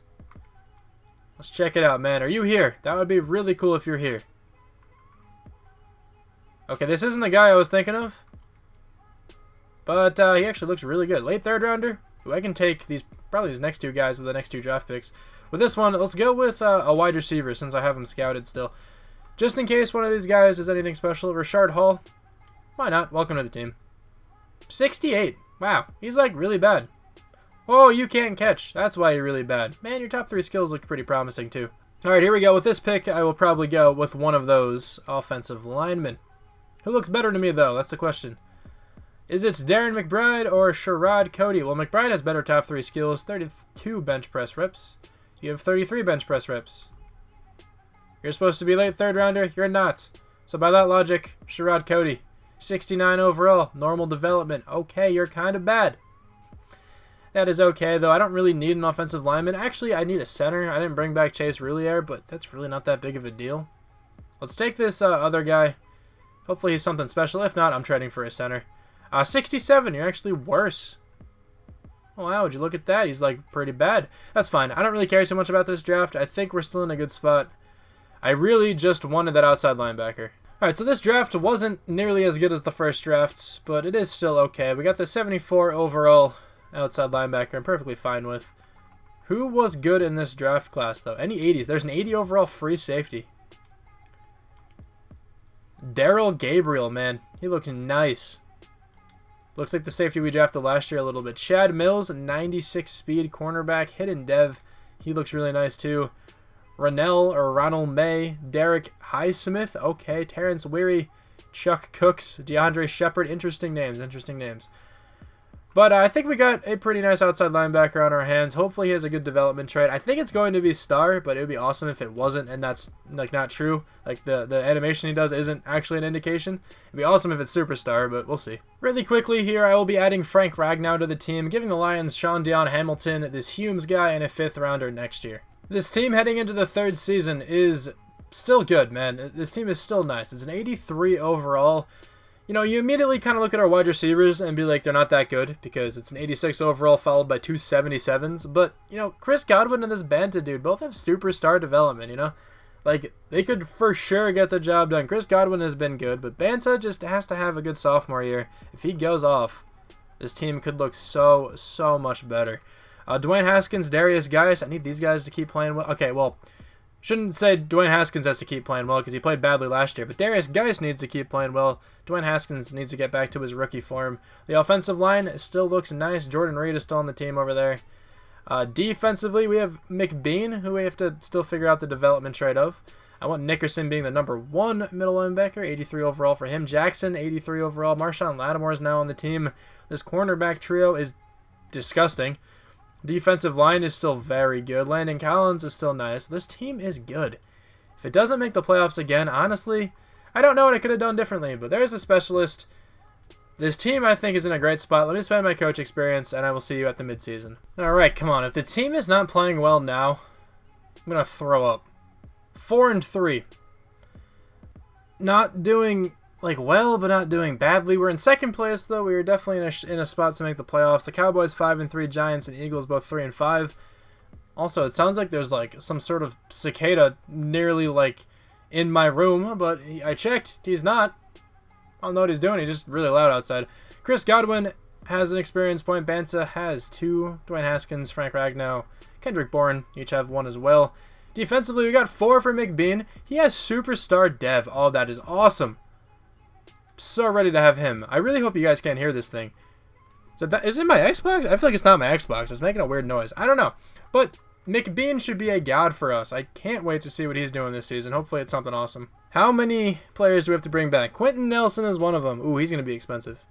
Let's check it out, man. Are you here? That would be really cool if you're here. Okay, this isn't the guy I was thinking of, but he actually looks really good. Late 3rd rounder. Ooh, I can take probably these next 2 guys with the next 2 draft picks. With this one, let's go with a wide receiver since I have him scouted still. Just in case one of these guys is anything special. Rashard Hall. Why not? Welcome to the team. 68. Wow, he's like really bad. Oh, you can't catch. That's why you're really bad. Man, your top 3 skills look pretty promising too. Alright, here we go. With this pick, I will probably go with one of those offensive linemen. Who looks better to me, though? That's the question. Is it Darren McBride or Sherrod Cody? Well, McBride has better top 3 skills. 32 bench press reps. You have 33 bench press reps. You're supposed to be late 3rd rounder. You're not. So by that logic, Sherrod Cody. 69 overall. Normal development. Okay, you're kind of bad. That is okay, though. I don't really need an offensive lineman. Actually, I need a center. I didn't bring back Chase Roulier, but that's really not that big of a deal. Let's take this other guy. Hopefully he's something special. If not, I'm trading for a center. 67. You're actually worse. Oh, wow. Would you look at that? He's, like, pretty bad. That's fine. I don't really care so much about this draft. I think we're still in a good spot. I really just wanted that outside linebacker. Alright, so this draft wasn't nearly as good as the first drafts, but it is still okay. We got the 74 overall outside linebacker I'm perfectly fine with. Who was good in this draft class, though? Any 80s? There's an 80 overall free safety. Daryl Gabriel, man. He looks nice. Looks like the safety we drafted last year a little bit. Chad Mills, 96 speed cornerback. Hidden dev. He looks really nice, too. Ronald May. Derek Highsmith. Okay. Terrence Weary. Chuck Cooks. DeAndre Shepard. Interesting names. Interesting names. But I think we got a pretty nice outside linebacker on our hands. Hopefully he has a good development trait. I think it's going to be star, but it would be awesome if it wasn't, and that's like not true. Like the animation he does isn't actually an indication. It'd be awesome if it's superstar, but we'll see. Really quickly here, I will be adding Frank Ragnow to the team, giving the Lions Sean Dion Hamilton, this Humes guy, and a 5th rounder next year. This team heading into the 3rd season is still good, man. This team is still nice. It's an 83 overall. You know, you immediately kind of look at our wide receivers and be like, they're not that good because it's an 86 overall followed by 2 77s. But, you know, Chris Godwin and this Banta dude both have superstar development, you know? Like, they could for sure get the job done. Chris Godwin has been good, but Banta just has to have a good sophomore year. If he goes off, this team could look so much better. Dwayne Haskins, Darius Geis, I need these guys to keep playing well. Okay, well, shouldn't say Dwayne Haskins has to keep playing well because he played badly last year, but Darius Geis needs to keep playing well. Dwayne Haskins needs to get back to his rookie form. The offensive line still looks nice. Jordan Reed is still on the team over there. Defensively, we have McBean, who we have to still figure out the development trait of. I want Nickerson being the number 1 middle linebacker, 83 overall for him. Jackson, 83 overall. Marshawn Lattimore is now on the team. This cornerback trio is disgusting. Defensive line is still very good. Landon Collins is still nice. This team is good. If it doesn't make the playoffs again, honestly, I don't know what I could have done differently, but there's a specialist. This team, I think, is in a great spot. Let me spend my coach experience, and I will see you at the midseason. All right, come on. If the team is not playing well now, I'm going to throw up. 4-3. Not doing, well, but not doing badly. We're in second place, though. We were definitely in a spot to make the playoffs. The Cowboys 5-3, Giants and Eagles both 3-5. Also, it sounds like there's, some sort of cicada nearly, in my room, but I checked. He's not. I don't know what he's doing. He's just really loud outside. Chris Godwin has an experience point. Banta has 2. Dwayne Haskins, Frank Ragnow, Kendrick Bourne each have 1 as well. Defensively, we got 4 for Mcbean. He has superstar dev. Oh, that is awesome. So ready to have him. I really hope you guys can't hear this thing. Is it my Xbox? I feel like it's not my Xbox. It's making a weird noise. I don't know. But Mcbean should be a god for us. I can't wait to see what he's doing this season. Hopefully it's something awesome. How many players do we have to bring back? Quentin Nelson is one of them. Ooh, he's going to be expensive.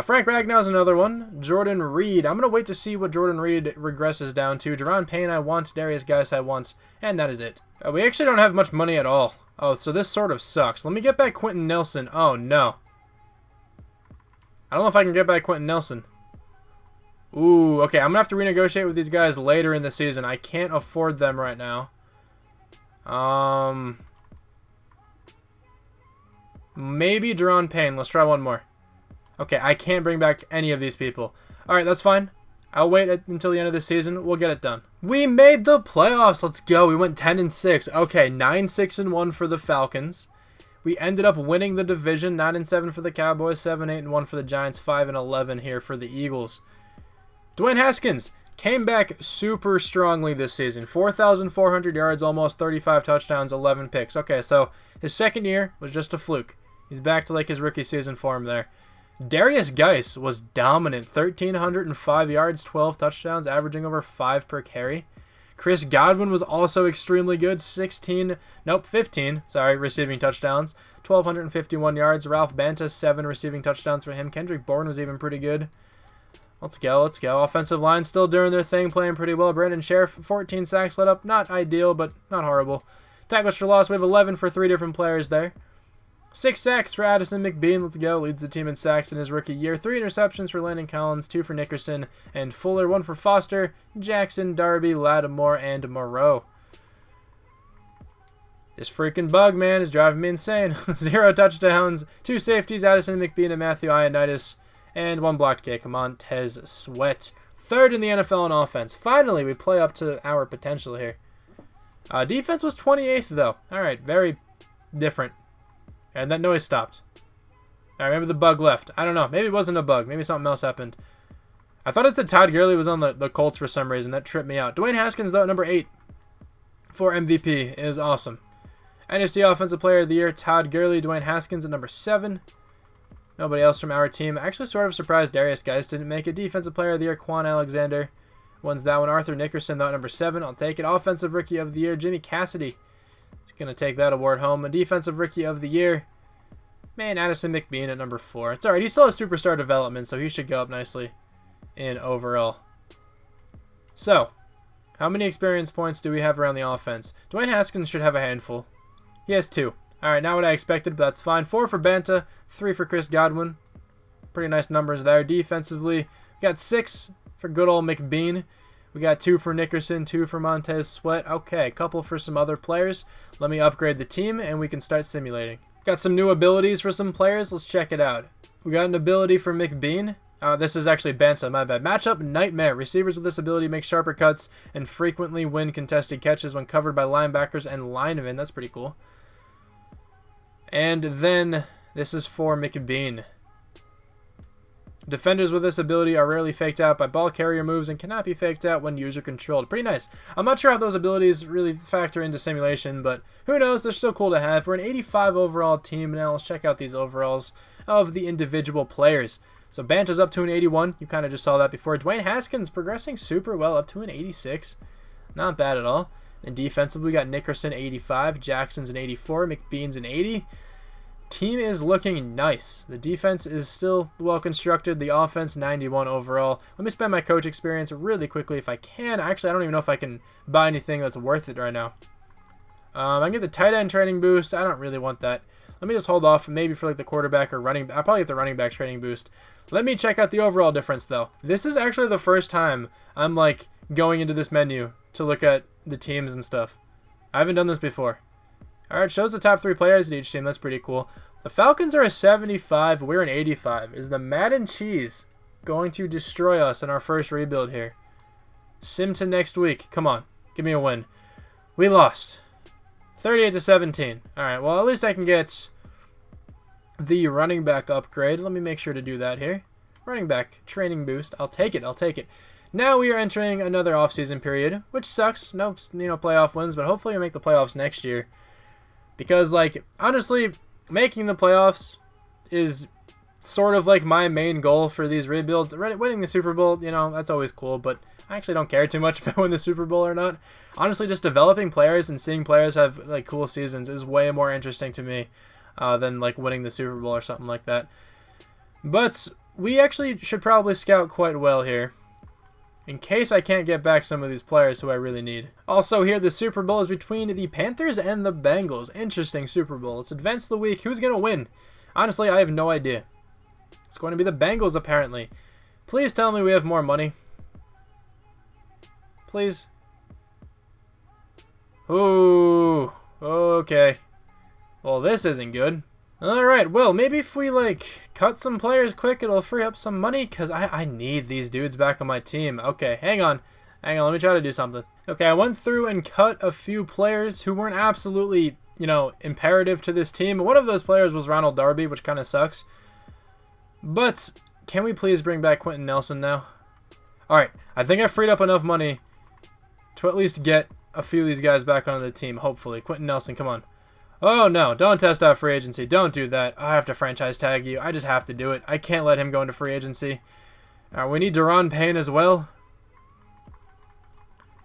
Frank Ragnow is another one. Jordan Reed. I'm going to wait to see what Jordan Reed regresses down to. Jerron Payne I want. Darius Geis I want. And that is it. We actually don't have much money at all. Oh, so this sort of sucks. Let me get back Quentin Nelson. Oh, no. I don't know if I can get back Quentin Nelson. Ooh, okay. I'm going to have to renegotiate with these guys later in the season. I can't afford them right now. Maybe Jerron Payne. Let's try one more. Okay, I can't bring back any of these people. Alright, that's fine. I'll wait until the end of the season. We'll get it done. We made the playoffs. Let's go. We went 10-6. Okay, 9-6-1 for the Falcons. We ended up winning the division. 9-7 for the Cowboys. 7-8-1 for the Giants. 5-11 here for the Eagles. Dwayne Haskins came back super strongly this season. 4,400 yards, almost 35 touchdowns, 11 picks. Okay, so his second year was just a fluke. He's back to his rookie season form there. Darius Geis was dominant. 1,305 yards, 12 touchdowns, averaging over 5 per carry. Chris Godwin was also extremely good. 15 receiving touchdowns. 1,251 yards. Ralph Banta, 7 receiving touchdowns for him. Kendrick Bourne was even pretty good. Let's go. Offensive line still doing their thing, playing pretty well. Brandon Sheriff, 14 sacks let up. Not ideal, but not horrible. Tackles for loss, we have 11 for 3 different players there. 6 sacks for Addison Mcbean. Let's go. Leads the team in sacks in his rookie year. 3 interceptions for Landon Collins. 2 for Nickerson and Fuller. 1 for Foster, Jackson, Darby, Lattimore, and Moreau. This freaking bug, man, is driving me insane. 0 touchdowns. 2 safeties, Addison Mcbean and Matthew Ioannidis. And 1 blocked kick, Montez Sweat. 3rd in the NFL in offense. Finally, we play up to our potential here. Defense was 28th, though. All right, very different. And that noise stopped. All right, maybe the bug left. I don't know. Maybe it wasn't a bug. Maybe something else happened. I thought it said Todd Gurley was on the Colts for some reason. That tripped me out. Dwayne Haskins, though, number 8 for MVP is awesome. NFC Offensive Player of the Year, Todd Gurley. Dwayne Haskins at number 7. Nobody else from our team. Actually, sort of surprised Darius Geis didn't make it. Defensive Player of the Year, Quan Alexander. Wins that one. Arthur Nickerson, though, at number 7. I'll take it. Offensive Rookie of the Year, Jimmy Cassidy. He's going to take that award home. A Defensive Rookie of the Year, man, Addison Mcbean at number 4. It's all right. He still has superstar development, so he should go up nicely in overall. So, how many experience points do we have around the offense? Dwayne Haskins should have a handful. He has 2. All right, not what I expected, but that's fine. 4 for Banta, 3 for Chris Godwin. Pretty nice numbers there. Defensively, we got 6 for good old Mcbean. We got 2 for Nickerson, 2 for Montez Sweat. Okay, a couple for some other players. Let me upgrade the team, and we can start simulating. Got some new abilities for some players. Let's check it out. We got an ability for Mcbean. This is actually Banta, my bad. Matchup Nightmare. Receivers with this ability make sharper cuts and frequently win contested catches when covered by linebackers and linemen. That's pretty cool. And then this is for Mcbean. Defenders with this ability are rarely faked out by ball carrier moves and cannot be faked out when user controlled. Pretty nice. I'm not sure how those abilities really factor into simulation, but who knows? They're still cool to have. We're an 85 overall team. Now let's check out these overalls of the individual players. So Banta's up to an 81. You kind of just saw that before. Dwayne Haskins progressing super well, up to an 86. Not bad at all. And defensively, we got Nickerson 85, Jackson's an 84, McBean's an 80. team is looking nice. The defense is still well constructed. The offense, 91 overall. Let me spend my coach experience really quickly if I can. Actually, I don't even know if I can buy anything that's worth it right now. I can get the tight end training boost. I don't really want that. Let me just hold off maybe for like the quarterback or running. I'll probably get the running back training boost. Let me check out the overall difference though. This is actually the first time I'm like going into this menu to look at the teams and stuff. I haven't done this before. Alright, shows the top 3 players at each team. That's pretty cool. The Falcons are a 75. We're an 85. Is the Madden cheese going to destroy us in our first rebuild here? Sim to next week. Come on. Give me a win. We lost. 38-17. Alright, well, at least I can get the running back upgrade. Let me make sure to do that here. Running back training boost. I'll take it. I'll take it. Now we are entering another offseason period, which sucks. No, playoff wins, but hopefully we make the playoffs next year. Because, like, honestly, making the playoffs is sort of like my main goal for these rebuilds. Winning the Super Bowl, that's always cool, but I actually don't care too much if I win the Super Bowl or not. Honestly, just developing players and seeing players have, like, cool seasons is way more interesting to me than, like, winning the Super Bowl or something like that. But we actually should probably scout quite well here, in case I can't get back some of these players who I really need. Also here, the Super Bowl is between the Panthers and the Bengals. Interesting Super Bowl. It's advanced the week. Who's going to win? Honestly, I have no idea. It's going to be the Bengals, apparently. Please tell me we have more money. Please. Ooh. Okay. Well, this isn't good. Alright, well, maybe if we, like, cut some players quick, it'll free up some money, because I need these dudes back on my team. Okay, hang on. Let me try to do something. Okay, I went through and cut a few players who weren't absolutely, imperative to this team. One of those players was Ronald Darby, which kind of sucks. But can we please bring back Quentin Nelson now? Alright, I think I freed up enough money to at least get a few of these guys back onto the team, hopefully. Quentin Nelson, come on. Oh, no. Don't test out free agency. Don't do that. I have to franchise tag you. I just have to do it. I can't let him go into free agency. We need Daron Payne as well.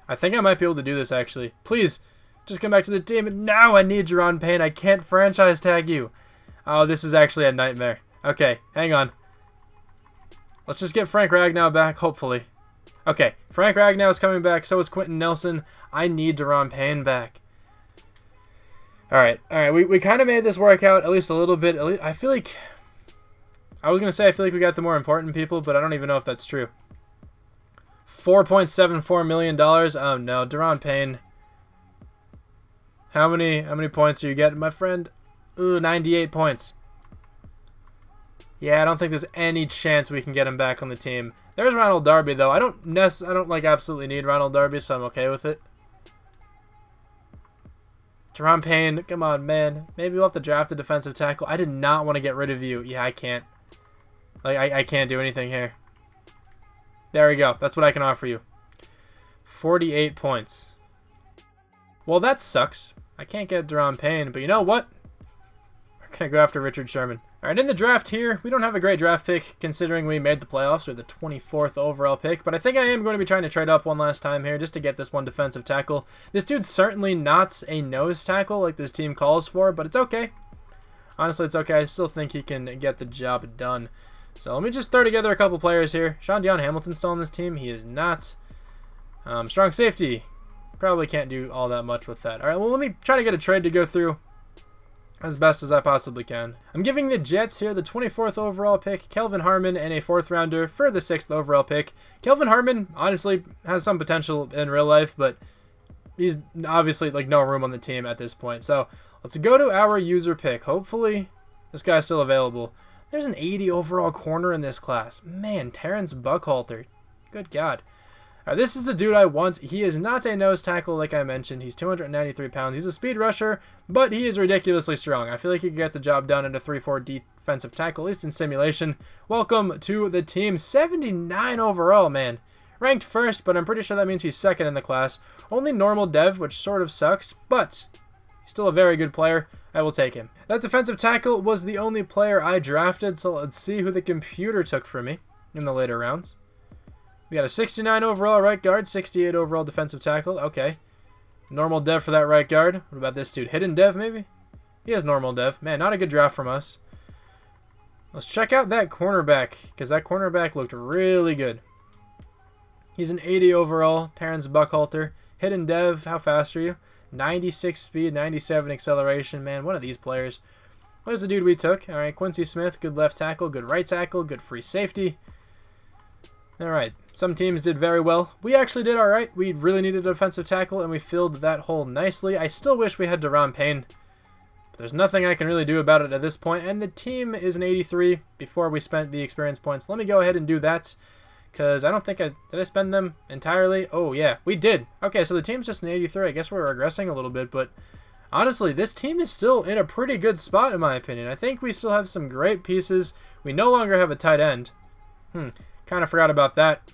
I think I might be able to do this, actually. Please, just come back to the team. No, I need Daron Payne. I can't franchise tag you. Oh, this is actually a nightmare. Okay, hang on. Let's just get Frank Ragnow back, hopefully. Okay, Frank Ragnow is coming back. So is Quentin Nelson. I need Daron Payne back. Alright, we kind of made this work out at least a little bit. I feel like... I was going to say I feel like we got the more important people, but I don't even know if that's true. $4.74 million. Oh no, Daron Payne. How many points are you getting, my friend? Ooh, 98 points. Yeah, I don't think there's any chance we can get him back on the team. There's Ronald Darby though. I don't like absolutely need Ronald Darby, so I'm okay with it. Daron Payne, come on, man. Maybe we'll have to draft a defensive tackle. I did not want to get rid of you. Yeah, I can't. Like, I can't do anything here. There we go. That's what I can offer you. 48 points. Well, that sucks. I can't get Daron Payne, but you know what? We're going to go after Richard Sherman. All right, in the draft here, we don't have a great draft pick considering we made the playoffs, or the 24th overall pick, but I think I am going to be trying to trade up one last time here just to get this one defensive tackle. This dude's certainly not a nose tackle like this team calls for, but it's okay. Honestly, it's okay. I still think he can get the job done. So let me just throw together a couple players here. Sean Deion Hamilton's still on this team. He is not. Strong safety. Probably can't do all that much with that. All right, well, let me try to get a trade to go through as best as I possibly can. I'm giving the Jets here the 24th overall pick, Kelvin Harmon, and a 4th rounder for the 6th overall pick. Kelvin Harmon, honestly, has some potential in real life, but he's obviously like no room on the team at this point. So let's go to our user pick. Hopefully this guy's still available. There's an 80 overall corner in this class. Man, Terrence Buckhalter. Good God. This is a dude I want. He is not a nose tackle like I mentioned. He's 293 pounds. He's a speed rusher, but he is ridiculously strong. I feel like he could get the job done in a 3-4 defensive tackle, at least in simulation. Welcome to the team. 79 overall, man. Ranked first, but I'm pretty sure that means he's second in the class. Only normal dev, which sort of sucks, but he's still a very good player. I will take him. That defensive tackle was the only player I drafted, so let's see who the computer took for me in the later rounds. We got a 69 overall right guard, 68 overall defensive tackle. Okay. Normal dev for that right guard. What about this dude? Hidden dev, maybe? He has normal dev. Man, not a good draft from us. Let's check out that cornerback, because that cornerback looked really good. He's an 80 overall. Terrence Buckhalter. Hidden dev. How fast are you? 96 speed, 97 acceleration. Man, one of these players. Where's the dude we took? All right, Quincy Smith. Good left tackle. Good right tackle. Good free safety. All right. Some teams did very well. We actually did all right. We really needed a defensive tackle, and we filled that hole nicely. I still wish we had Deron Payne. But there's nothing I can really do about it at this point. And the team is an 83 before we spent the experience points. Let me go ahead and do that, because I don't think did I spend them entirely? Oh, yeah, we did. Okay, so the team's just an 83. I guess we're regressing a little bit, but honestly, this team is still in a pretty good spot, in my opinion. I think we still have some great pieces. We no longer have a tight end. Kind of forgot about that.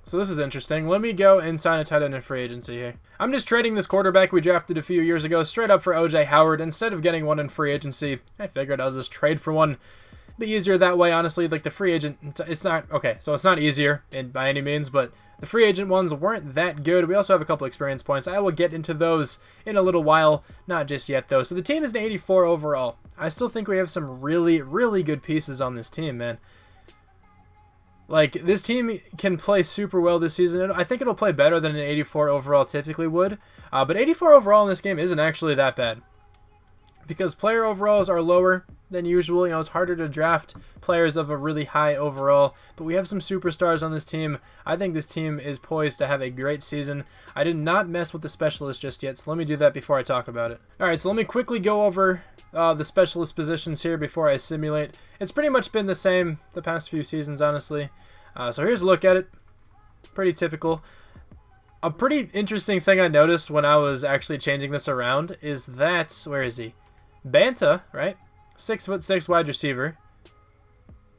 So this is interesting. Let me go and sign a tight end in free agency here. I'm just trading this quarterback we drafted a few years ago straight up for O.J. Howard. Instead of getting one in free agency, I figured I'll just trade for one. Be easier that way, honestly. Like the free agent, it's not okay, so it's not easier by any means, but the free agent ones weren't that good. We also have a couple experience points. I will get into those in a little while, not just yet though. So the team is an 84 overall. I still think we have some really, really good pieces on this team, man. Like, this team can play super well this season. I think it'll play better than an 84 overall typically would, but 84 overall in this game isn't actually that bad, because player overalls are lower than usual. You know, it's harder to draft players of a really high overall, but we have some superstars on this team. I think this team is poised to have a great season. I did not mess with the specialist just yet, so let me do that before I talk about it. Alright, so let me quickly go over the specialist positions here before I simulate. It's pretty much been the same the past few seasons, honestly. So here's a look at it. Pretty typical. A pretty interesting thing I noticed when I was actually changing this around is that, where is he? Banta, right? 6'6" wide receiver.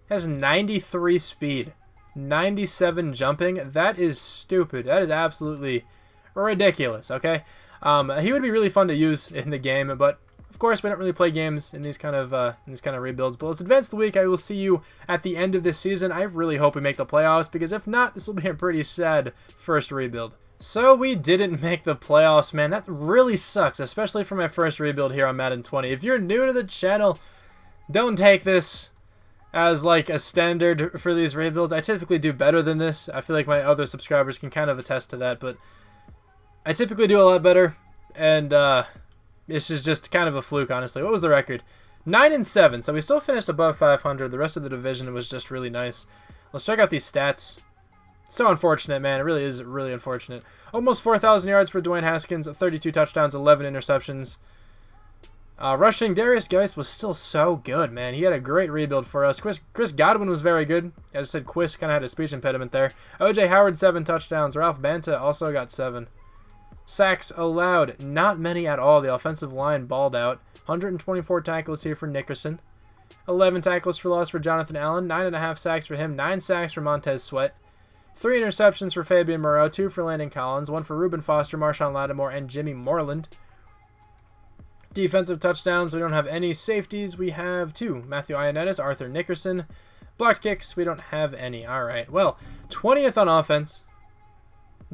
Has 93 speed. 97 jumping. That is stupid. That is absolutely ridiculous, okay? He would be really fun to use in the game, but of course we don't really play games in these kind of rebuilds. But let's advance the week. I will see you at the end of this season. I really hope we make the playoffs, because if not, this will be a pretty sad first rebuild. So we didn't make the playoffs, man. That really sucks, especially for my first rebuild here on Madden 20. If you're new to the channel, don't take this as like a standard for these rebuilds. I typically do better than this. I feel like my other subscribers can kind of attest to that, but I typically do a lot better, and this is just kind of a fluke, honestly. What was the record? 9-7, so we still finished above 500. The rest of the division was just really nice. Let's check out these stats. So unfortunate, man. It really is really unfortunate. Almost 4,000 yards for Dwayne Haskins, 32 touchdowns, 11 interceptions. Rushing, Darius Geist was still so good, man. He had a great rebuild for us. Chris Godwin was very good. I just said Quiz kind of had a speech impediment there. O.J. Howard, 7 touchdowns. Ralph Banta also got 7. Sacks allowed, not many at all. The offensive line balled out. 124 tackles here for Nickerson. 11 tackles for loss for Jonathan Allen. 9.5 sacks for him. 9 sacks for Montez Sweat. 3 interceptions for Fabian Moreau, 2 for Landon Collins, 1 for Reuben Foster, Marshawn Lattimore, and Jimmy Moreland. Defensive touchdowns, we don't have any. Safeties, we have 2. Matthew Ioannidis, Arthur Nickerson. Blocked kicks, we don't have any. Alright, well, 20th on offense.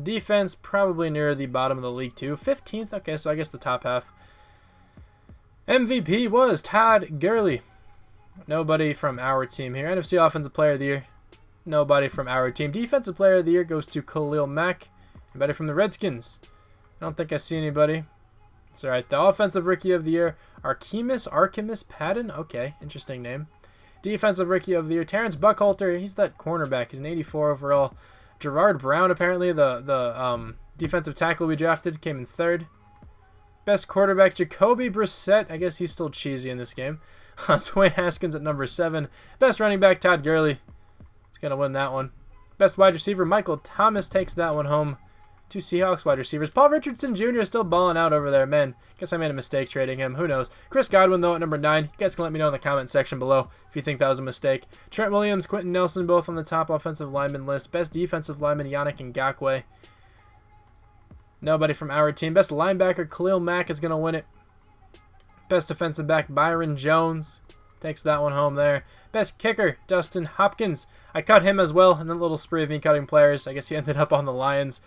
Defense, probably near the bottom of the league too. 15th, okay, so I guess the top half. MVP was Todd Gurley. Nobody from our team here. NFC Offensive Player of the Year. Nobody from our team. Defensive Player of the Year goes to Khalil Mack. Anybody from the Redskins? I don't think I see anybody. It's alright. The Offensive Rookie of the Year, Archimus Patton. Okay, interesting name. Defensive Rookie of the Year, Terrence Buckhalter. He's that cornerback. He's an 84 overall. Gerard Brown, apparently, the defensive tackle we drafted, came in 3rd. Best quarterback, Jacoby Brissett. I guess he's still cheesy in this game. Dwayne Haskins at number 7. Best running back, Todd Gurley. He's going to win that one. Best wide receiver, Michael Thomas takes that one home. 2 Seahawks wide receivers. Paul Richardson Jr. still balling out over there, man. Guess I made a mistake trading him. Who knows? Chris Godwin, though, at number 9. You guys can let me know in the comment section below if you think that was a mistake. Trent Williams, Quentin Nelson, both on the top offensive lineman list. Best defensive lineman, Yannick Ngakoue. Nobody from our team. Best linebacker, Khalil Mack is going to win it. Best defensive back, Byron Jones. Takes that one home there. Best kicker, Dustin Hopkins. I cut him as well in the little spree of me cutting players. I guess he ended up on the Lions.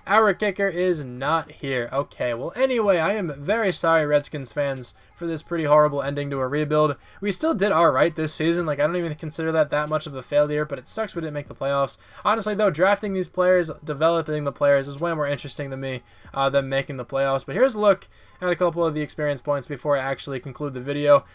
Our kicker is not here. Okay, well, anyway, I am very sorry, Redskins fans, for this pretty horrible ending to a rebuild. We still did all right this season. Like, I don't even consider that much of a failure, but it sucks we didn't make the playoffs. Honestly, though, drafting these players, developing the players is way more interesting to me than making the playoffs. But here's a look at a couple of the experience points before I actually conclude the video.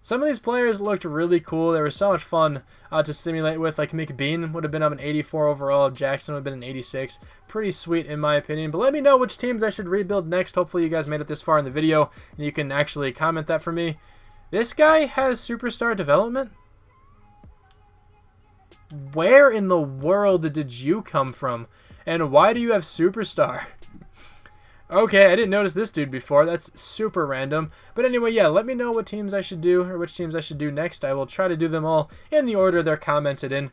Some of these players looked really cool. They were so much fun to simulate with. Like Mcbean would have been up an 84 overall. Jackson would have been an 86. Pretty sweet in my opinion. But let me know which teams I should rebuild next. Hopefully you guys made it this far in the video and you can actually comment that for me. This guy has superstar development? Where in the world did you come from? And why do you have superstar? Okay, I didn't notice this dude before. That's super random. But anyway, yeah, let me know what teams I should do or which teams I should do next. I will try to do them all in the order they're commented in.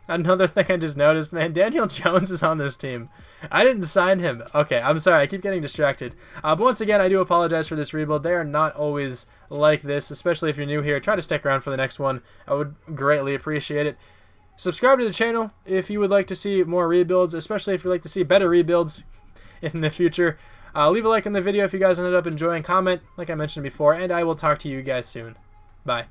Another thing I just noticed, man, Daniel Jones is on this team. I didn't sign him. Okay, I'm sorry. I keep getting distracted. But once again, I do apologize for this rebuild. They are not always like this, especially if you're new here. Try to stick around for the next one. I would greatly appreciate it. Subscribe to the channel if you would like to see more rebuilds, especially if you'd like to see better rebuilds in the future. Leave a like on the video if you guys ended up enjoying. Comment, like I mentioned before, and I will talk to you guys soon. Bye.